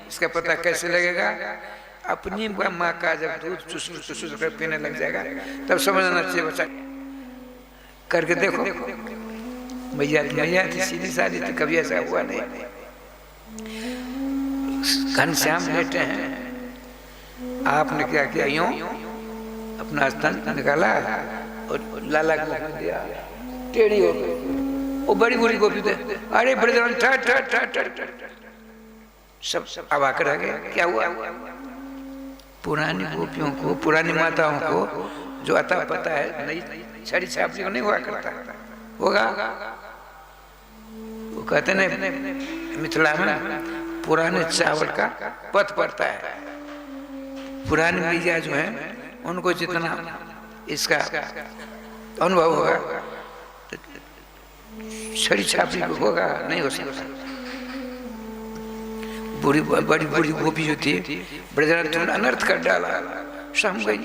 इसका पता कैसे लगेगा? अपनी माँ का जब दूध चुस कर पीने लग जाएगा तब समझना चाहिए बच्चा। करके देखो, मैया थी सीधी सादी थी, कभी ऐसा हुआ नहीं। घनश्याम लेटे हैं, आपने क्या किया? यूं अपना स्तन निकाला और लाला को दिया, टेढ़ी हो गई। वो बड़ी बड़ी गोपी थे, अरे ब्रजरानी ठट ठट ठट ठट सब अब आकर आ गए। क्या हुआ? पुरानी गोपियों को, पुरानी माताओं को जो अता पता है, नई छड़ी छापड़ी को नहीं हुआ करता होगा। वो कहते हैं मिथिला में पुराने चावल का पथ पड़ता है। पुरानी मैया जो है उनको जितना इसका अनुभव होगा छड़ी छापड़ी को होगा नहीं हो सकता। बड़ी बड़ी गोपी जो थी, ब्रजरानी तुमने अनर्थ कर डाला, सम गई।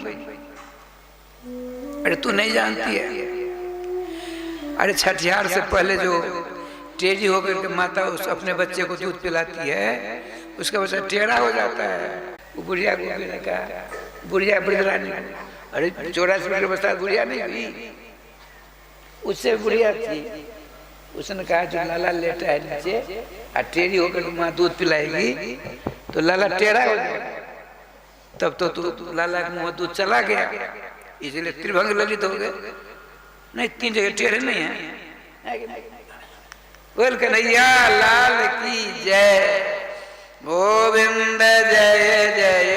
अरे तू नहीं जानती है, अरे छठियार से पहले जो टेढ़ी होकर के माता उस अपने बच्चे को दूध पिलाती है, उसका बच्चा टेढ़ा हो जाता है। वो बुढ़िया गोपी ने कहा, बुढ़िया ब्रजरानी, अरे 84 के बच्चा बुढ़िया नहीं हुई, उससे बुढ़िया थी। उसने कहा जो लाला लेटा है नीचे और टेढ़ी होकर माँ दूध पिलाएगी तो लाला टेढ़ा हो जाएगा। तब तो तू लाला के मुँह दूध चला गया, इसलिए त्रिभंग ललित हो गए। नहीं, 3 जगह टेढ़े नहीं है। बोल कन्हैया लाल की जय, गोविंद जय जय,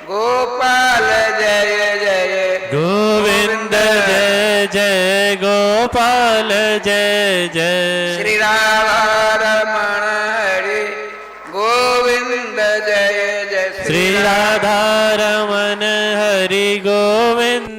गोपाल जय जय, गोविंद जय जय, गोपाल जय जय, श्री राधा रमण हरि गोविंद जय जय, श्री राधा रमण हरि गोविंद।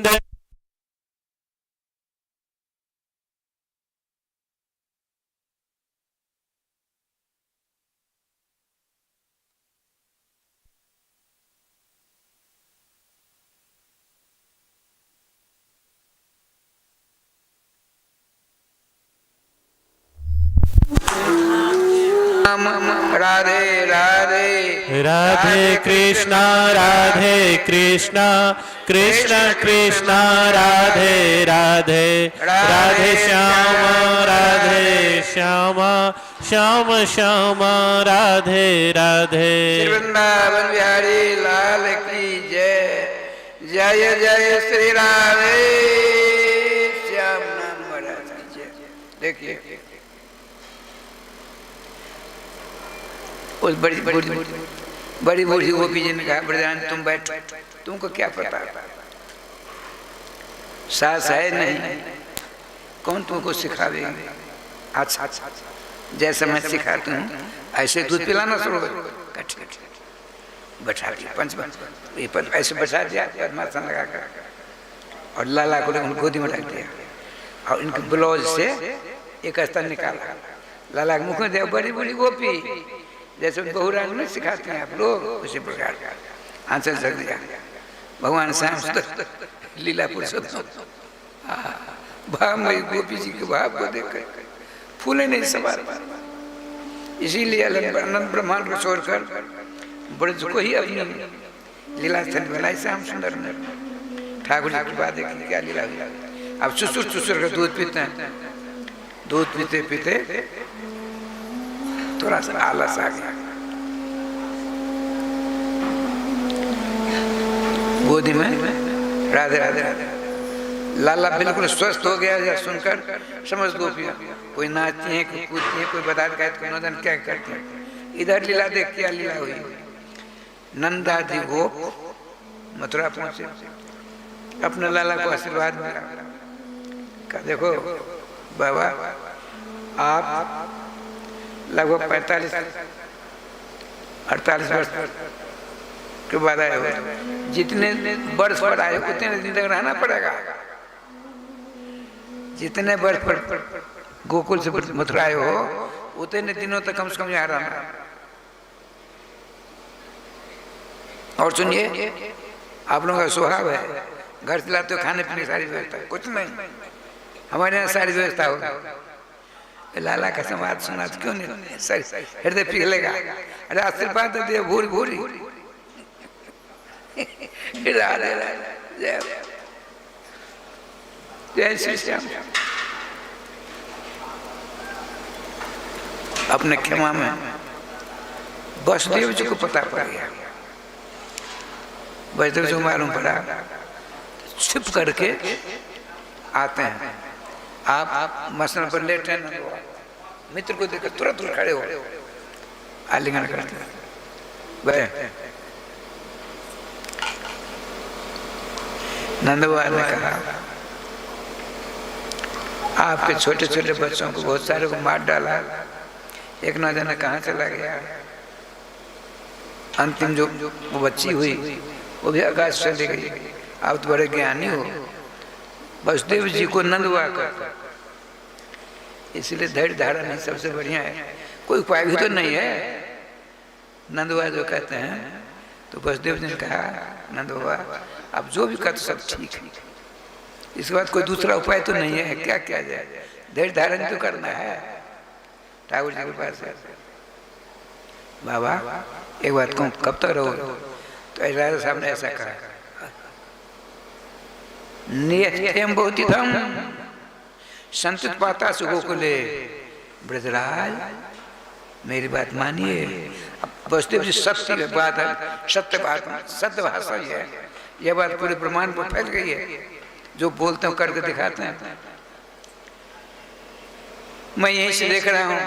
राधे राधे, राधे कृष्णा राधे कृष्णा, कृष्ण कृष्णा राधे राधे, राधे श्याम राधे श्याम, श्याम श्याम राधे राधे। वृंदावन बिहारी लाल की जय, जय जय श्री राधे श्याम नाम बड़ा जय। देखिए उस बड़ी बूढ़ी गोपी जी ने कहा, ब्रजरानी तुम बैठो, तुमको क्या पता, सास है नहीं, कौन तुमको सिखावेगी? अच्छा जैसे मैं सिखाती हूँ ऐसे दूध पिलाना शुरू कर। बैठा दिया पंच ऐसे बैठा दिया, पद्मासन लगा कर, और लाला को गोदी में रख दिया और इनके ब्लाउज से एक अस्तर निकाला, लाला के मुख में दिया। बड़ी बड़ी गोपी जैसे बहुराग में सिखाते हैं आप लोग, उसी प्रकार आंचल रख दिया। भगवान श्याम सुंदर लीला पुरुषोत्तम भाव में गोपी जी के भाव को देखकर फूले नहीं सवार। इसीलिए अनंत ब्रह्मांड को छोड़कर ब्रज को ही अपनी लीला स्थल बनाई श्याम सुंदर ने। ठाकुर जी की बात देखिए क्या लीला हुई। अब चुसुर चुसुर कर दूध पीते हैं, दूध पीते पीते थोड़ा सा आलस आ गया, गोदी में राधे राधे राधे। लाला बिल्कुल स्वस्थ हो गया या सुनकर समझ गोपियां कोई नाचती हैं, कोई कूदती हैं, कोई बता कोई नोदन क्या करती हैं। इधर लीला देख क्या लीला हुई। नंदादि गोप मथुरा पहुंचे, अपने लाला को आशीर्वाद मिला। कहा देखो बाबा आप लगभग 45-48 वर्ष के बाद आए हो, जितने वर्ष पर आए उतने दिन तक रहना पड़ेगा। जितने वर्ष पर गोकुल से मथुरा आए हो उतने दिनों तक कम से कम यहाँ रहना। और सुनिए आप लोगों का स्वभाव है घर से लाते हो खाने पीने की सारी व्यवस्था, कुछ नहीं हमारे यहाँ सारी व्यवस्था हो। लाला का समाज सुना तो क्यों नहीं हृदय पिघलेगा। अरे आशीर्वाद दे भूरी भूरी। राधे जय जय श्री श्याम। अपने खेमा में वसुदेव जी को पता पड़ गया। वसुदेव जी को मालूम पड़ा, छिप करके आते हैं। आप मसन पर लेटे हैं, मित्र को देखकर तुरंत खड़े हो आलिंगन करते हैं। नंदबाबा ने कहा आपके छोटे छोटे बच्चों को बहुत सारे को मार डाला, एक ना जाने कहाँ चला गया। अंतिम जो वो बच्ची हुई वो भी आकाश चली गई। आप तो बड़े ज्ञानी हो। वसुदेव जी को नंदवा कर, इसलिए धैर्य धारा नहीं सबसे बढ़िया है। कोई उपाय भी तो नहीं है। नंदवा जो कहते हैं तो वसुदेव जी ने कहा नंदवा आप जो भी कहते सब ठीक है, इसके बाद कोई दूसरा उपाय तो नहीं है, क्या किया जाए, धैर्य धारण तो करना है। ठाकुर जी के पास है बाबा एक बात कहूँ कब तक रहो, तो राजा साहब ने ऐसा कहा नियम बहुत ही धम संतुत पाता सुखो को ले। ब्रजराज मेरी बात मानिए। अब वसुदेव जी सत्य बात है, सत्य बात सत्य भाषा ही है। यह बात पूरे ब्रह्मांड पर फैल गई है। जो बोलते हैं करके दिखाते हैं। मैं यहीं से देख रहा हूं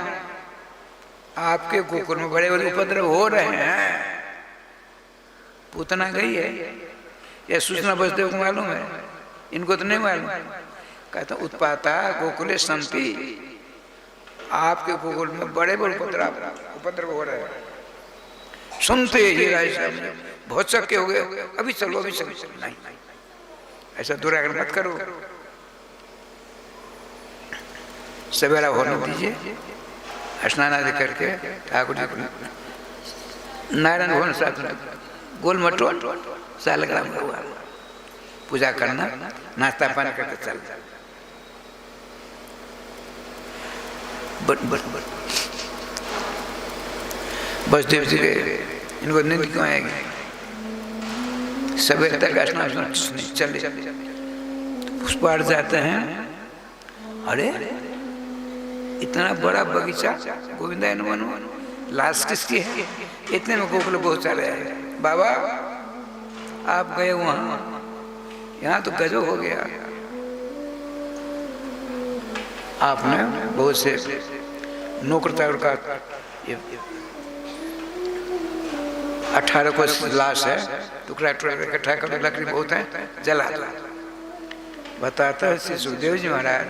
आपके गोकुल में बड़े बड़े उपद्रव हो रहे हैं। पूतना गई है, यह सूचना वसुदेव को मालूम है, इनको तो नहीं मालूम। कहता उत्पाता गोकुले संति, आपके गोकुल में बड़े बड़े उपद्रव हो रहे हैं। सुनते ही राजा बहुत शक्य हो गए, अभी चलो अभी चलो। नहीं ऐसा दुराग्रह मत करो, सवेरा होने दीजिए। स्नान आदि करके ठाकुर जी को नारायण भवन साथ गोल मटोल सालग्राम हुआ पूजा करना, नाश्ता पानी करके चल। वसुदेव जी के इनको नींद क्यों आएगी। सवेरे तक स्नान चले उस पार जाते हैं। अरे इतना बड़ा बगीचा गोविंदा मनु लाश किसकी है। इतने में गोकुल बहुत सारे हैं। बाबा आप गए वहां, यहाँ तो गजब हो गया। आपने बहुत से नौकर चाकर का 18 को लाश है, टुकड़ा टुकड़ा इकट्ठा कर लकड़ी बहुत है, जला दो। बताता है श्री सुखदेव जी महाराज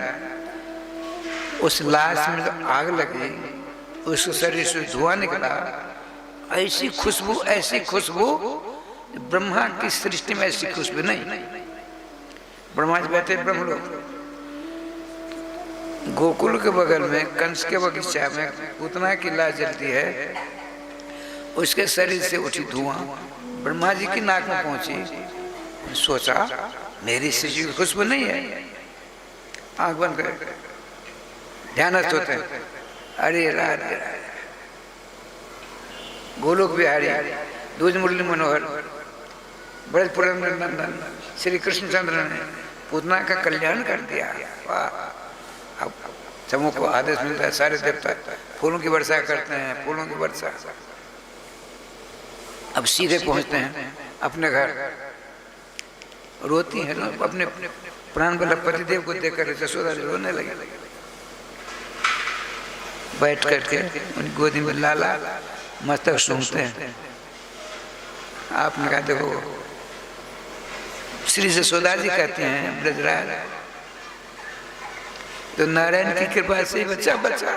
उस लाश में जो आग लगी उस शरीर से धुआं निकला, ऐसी खुशबू ब्रह्मा की सृष्टि में ऐसी खुशबू नहीं। ब्रह्मा जी बैठे ब्रह्मलोक, गोकुल के बगल में कंस के बगीचा में पूतना की लाश जलती है, उसके शरीर से उठी धुआं ब्रह्मा जी की नाक में पहुंची सोचा मेरी शिशु की खुशबू नहीं है, आंख बंद कर ध्यानस्थ होते हैं, अरे राधे राधे गोलोक बिहारी दूज मुरली मनोहर ब्रज पुरंदर नंदन श्री कृष्णचंद्र ने पूतना का कल्याण कर दिया। वाह! अब समूह को आदेश मिलता है, सारे देवता फूलों की वर्षा करते हैं, फूलों की वर्षा। अब सीधे पहुंचते हैं अपने घर, रोती है ना अपने प्राण वल्लभ पतिदेव को देखकर यशोदा रोने लगी। बैठ करके उनकी गोदी में लाला मस्तक सूंघते हैं। आपने कहा देखो श्री यशोदा जी कहते हैं ब्रजराज, तो नारायण की कृपा से बच्चा बच्चा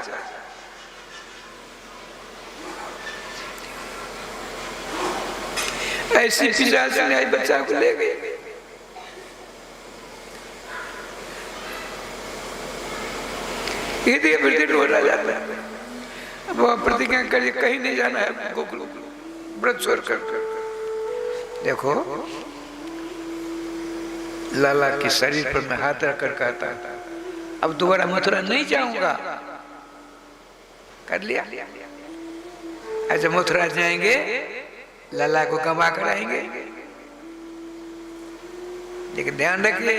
ऐसी पिशाच ने आज बच्चा को ले गई। धीरे धीरे ढोला जाता है। अब प्रतिज्ञा करिए कहीं नहीं जाना है, गोकुल व्रत छोड़ कर। देखो लाला के शरीर पर मैं हाथ रखकर कहता अब दोबारा मथुरा नहीं जाऊंगा, कर लिया। अच्छा मथुरा जाएंगे लाला को कमा कर आएंगे, लेकिन ध्यान रखिए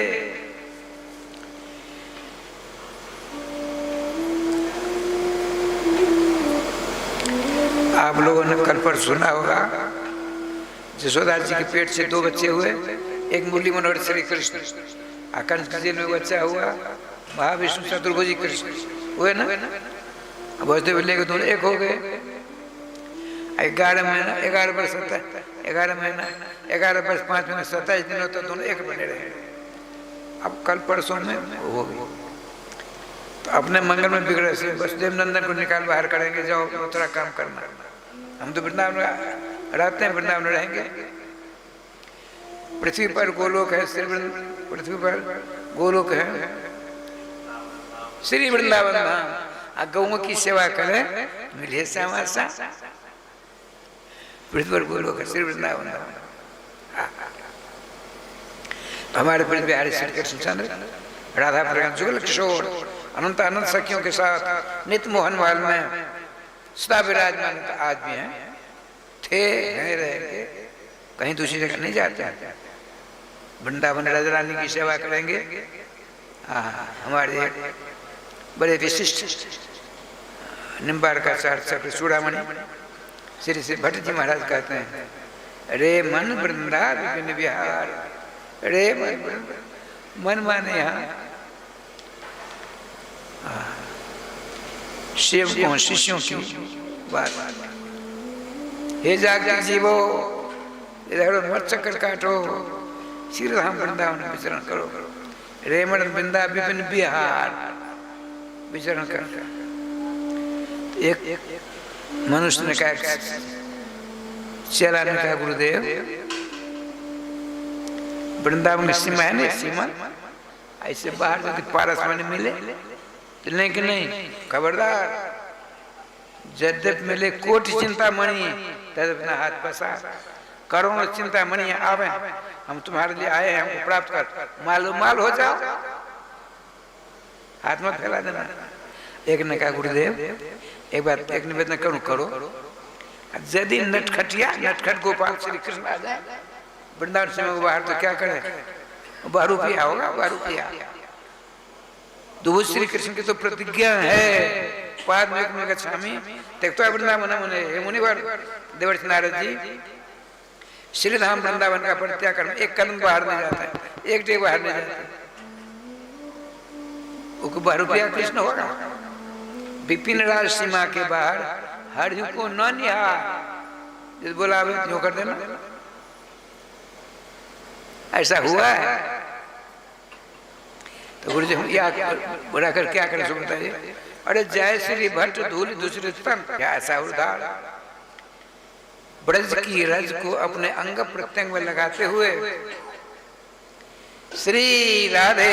आप लोगों ने कल पर सुना होगा यशोदा जी के पेट से 2 बच्चे हुए, एक मुरली मनोहर श्री कृष्ण, कंस के जेल में बच्चा हुआ महाविष्णु चतुर्भुजी कृष्ण हुए ना। वसुदेव लेके दोनों एक हो गए। 11 महीना 11 वर्ष 11 महीना 11 वर्ष 5 महीना 27 दिन होता दोनों एक बने रहे। अब कल परसों में हो गई तो अपने मंगल में बिगड़े से वसुदेव नंदन को निकाल बाहर करेंगे, जाओ मथुरा काम करना। हम तो वृंदावन रहते हैं, वृंदावन रहेंगे। पृथ्वी पर गोलोक है, पृथ्वी पर गोलोक है श्री वृंदावन धाम। गौओं की सेवा करें मिले श्यामासा, पृथ्वी पर गोलोक है श्री वृंदावन धाम। हमारे ब्रज बिहारी श्री कृष्णचंद्र राधा प्रगण जुगल किशोर अनंत अनंत सखियों के साथ नित्य मोहन महल में सदा विराजमान आज भी हैं, थे हैं, रहेंगे, कहीं दूसरी जगह नहीं जाते। वृंदावन राजा रानी की सेवा करेंगे। हमारे बड़े विशिष्ट निम्बारकाचार्य चक्र चूड़ामणि श्री श्री भट्ट जी महाराज कहते हैं, रे मन वृंदा विपिन विहार, रे मन माने यहाँ सेवकों शिष्यों की बात। हे जागृत जीवो इधर मत चक्कर काटो, श्री राम वृंदावन में विचरण करो, रेमण वृंदा विपिन बिहार विचरण कर। एक मनुष्य ने कहा, चेला ने कहा गुरुदेव वृंदावन की सीमा है ना, सीमा ऐसे बाहर यदि पारस में मिले लेकिन नहीं, खबरदार जद्यप मिले कोटि चिंता मणि तद अपना हाथ पसार, करोड़ों चिंता मणि आवे, हम तुम्हारे लिए आए हैं, हमको प्राप्त कर, मालूम माल हो जाओ, हाथ मत फैला देना। एक ने कहा गुरुदेव एक बात एक निवेदन करूं, करो यदि नटखट गोपाल श्री कृष्ण आ जाए वृंदावन से बाहर तो क्या करे, 12 रुपया होगा, 12 रुपया। दूध श्री कृष्ण की तो प्रतिज्ञा है, पाद में गच्छामि त्यक्त्वा वृंदावनम मुने, हे मुनिवर देवर्षि नारद जी श्री धाम वृंदावन का परित्याग कर, एक कदम बाहर नहीं जाता है, एक डेग बाहर नहीं जाता, वो 12 रुपया कृष्ण होगा। विपिन राज सीमा के बाहर हर को न निहार, बोला जो कर देना, ऐसा हुआ है। तो गुरु जी हम बुरा कर क्या करें सो बताइए। अरे जय श्री भट्ट धूल दूसरे तन, क्या ऐसा उदार ब्रज की रज को अपने अंग प्रत्यंग में लगाते हुए श्री राधे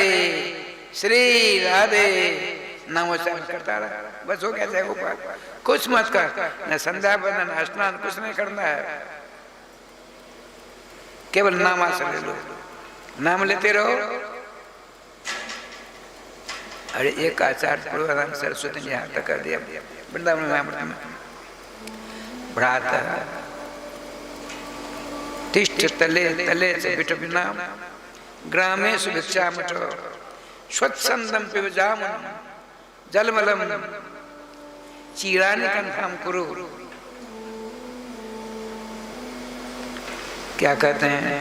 नामोच्चारण करता रहा, बस हो गया। जय गोपाल कुछ मत कर, न संध्या बंदन स्नान कुछ नहीं करना है, केवल नामाश्रय ले लो, नाम लेते रहो। अरे एक आचार्य पूर्वानंद सरस्वती ने यहाँ तक कर दिया वृंदावन में भ्राता तिष्ठ तले तले च बिटप नाम ग्रामेषु भिक्षामठो स्वच्छंदम पिबजामुन जलमलम चीरानि कंठाम कुरु। क्या कहते हैं?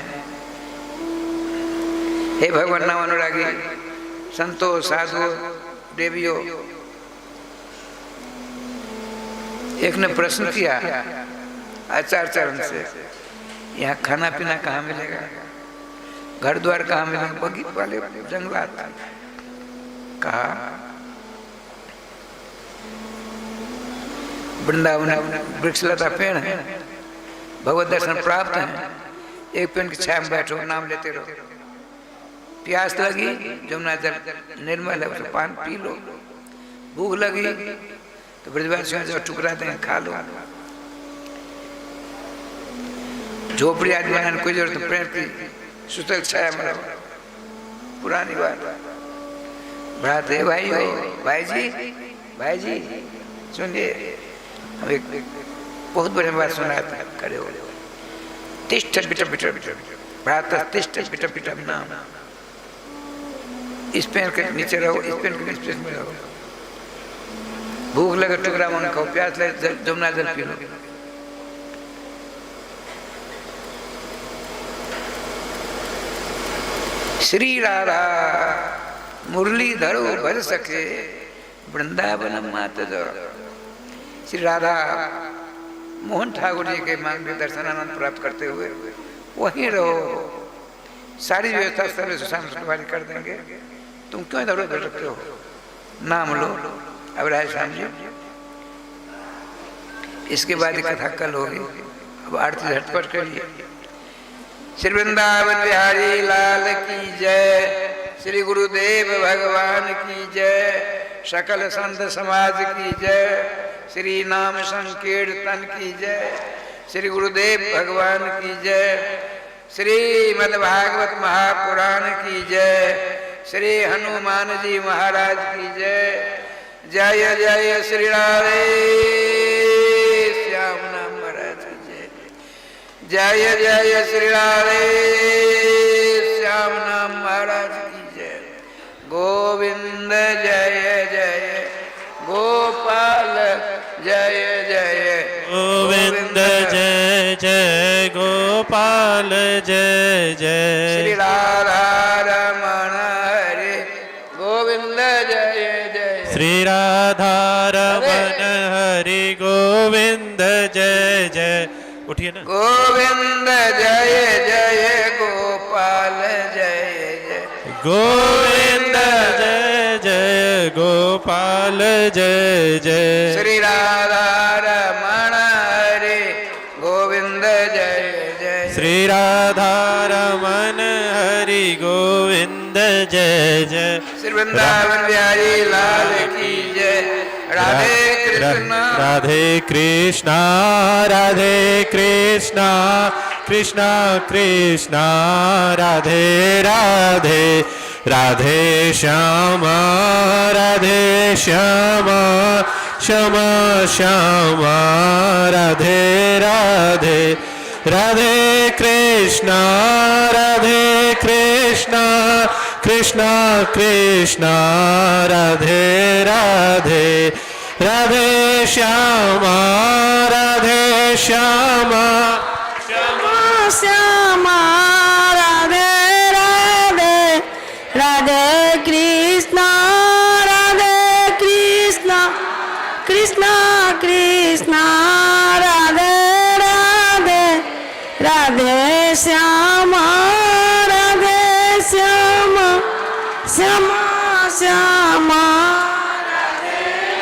हे भगवान नाम अनुरागी संतो साधु देवियों, एक ने प्रश्न किया आचार्य चरण से, यहाँ खाना पीना कहाँ मिलेगा, घर द्वार कहाँ मिलेगा, बगीचे वाले जंगलात। कहा वृंदावन वृक्षलता पेड़ है, भगवत दर्शन प्राप्त है, एक पेड़ की छाया में बैठो नाम लेते रहो। प्यास लगी जमुना जल निर्मल है उसे पान पी लो, भूख लगी तो ब्रजवासियों जो टुकड़ा देंगे खा लो। झोपड़ी आदि बनाने कोई जरूरत पेड़ की सुतल छाया में रहो। पुरानी बात भ्रात है भाई हो, भाई जी सुनिए, हम एक बहुत बड़ी बात सुना था, खड़े हो तिष्ठ बिटप बिटप भ्रात तिष्ठ बिटप बिटप नाम। इस पेड़ के नीचे रहो, इस पेड़ के नीचे में रहो, भूख लगे टुकड़ा मन खाओ, प्यास लगे जमुना जल पी लो। श्री राधा मुरलीधरो भज सके वृंदावन मात जो। श्री राधा मोहन ठाकुर जी के मांग दर्शन आनंद प्राप्त करते हुए वहीं रहो, सारी व्यवस्था सर्व सुशांत कर देंगे, तुम क्यों इधर उधर भटकते हो? नाम लो। अब राय श्याम जी इसके बाद कथा कल होगी, अब आरती झटपट करिए। श्री वृंदावन बिहारी लाल की जय, श्री गुरुदेव भगवान की जय, सकल संत समाज की जय, श्री नाम संकीर्तन की जय, श्री गुरुदेव भगवान की जय, श्रीमद् भागवत महापुराण की जय, श्री हनुमान जी महाराज की जय। जय जय श्री राधे श्याम नाम महाराज की जय। जय जय श्री राधे श्याम नाम महाराज की जय। गोविंद जय जय गोपाल जय जय गोविंद जय जय गोपाल जय जय। श्री राधा रमण हरे गोविंद जय जय। श्री राधा रमण हरि गोविंद जय जय। उठिए ना। गोविंद जय जय गोपाल जय जय। गोविंद जय जय गोपाल जय जय। श्री राधा रमण हरे गोविंद जय जय। श्री राधा रमण हरि गोविंद जय जय। श्री वृंदावन बिहारी लाल की जय। राधे कृष्ण राधे कृष्णा राधे कृष्णा कृष्णा कृष्णा राधे राधे राधे श्यामा राधे श्यामा श्यामा श्यामा राधे राधे राधे कृष्णा कृष्णा कृष्णा राधे राधे राधे श्यामा श्यामा श्यामा राधे राधे राधे कृष्णा कृष्णा कृष्णा राधे राधे राधे श्यामा श्यामा श्यामा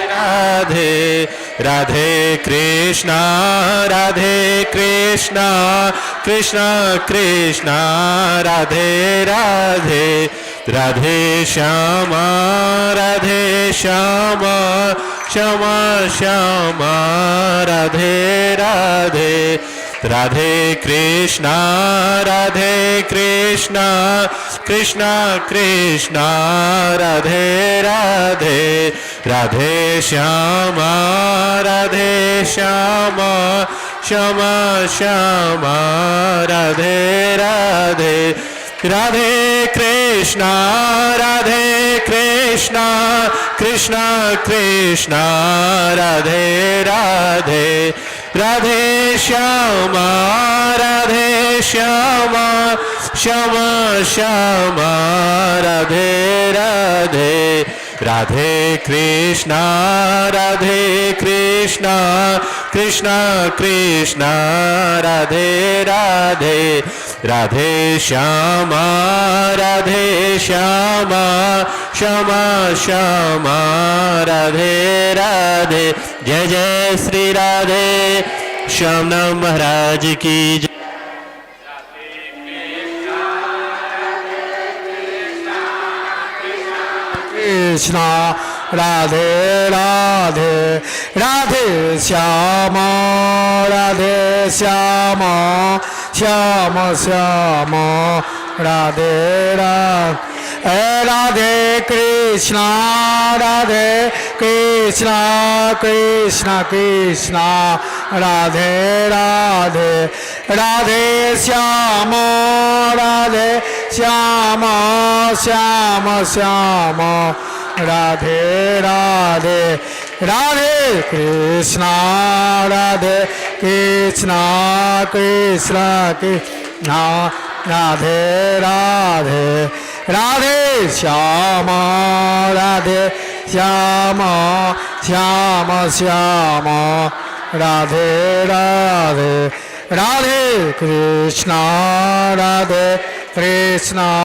राधे राधे कृष्णा कृष्णा कृष्णा राधे राधे राधे श्यामा श्यामा श्यामा राधे राधे राधे कृष्णा कृष्णा कृष्णा राधे राधे राधे श्यामा श्यामा श्यामा राधे राधे राधे कृष्णा कृष्णा कृष्णा राधे राधे राधे श्यामा श्यामा श्यामा राधे राधे राधे कृष्णा कृष्णा राधे राधे राधे श्यामा श्यामा श्यामा राधे राधे जय जय श्री राधे श्याम महाराज की जय। कृष्णा राधे राधे राधे श्यामा श्यामा श्यामा राधे राधे राधे कृष्णा कृष्णा कृष्णा राधे राधे राधे श्यामा श्यामा श्यामा राधे राधे राधे कृष्णा कृष्णा राधे राधे राधे श्यामा श्यामा श्यामा राधे राधे राधे कृष्णा कृष्णा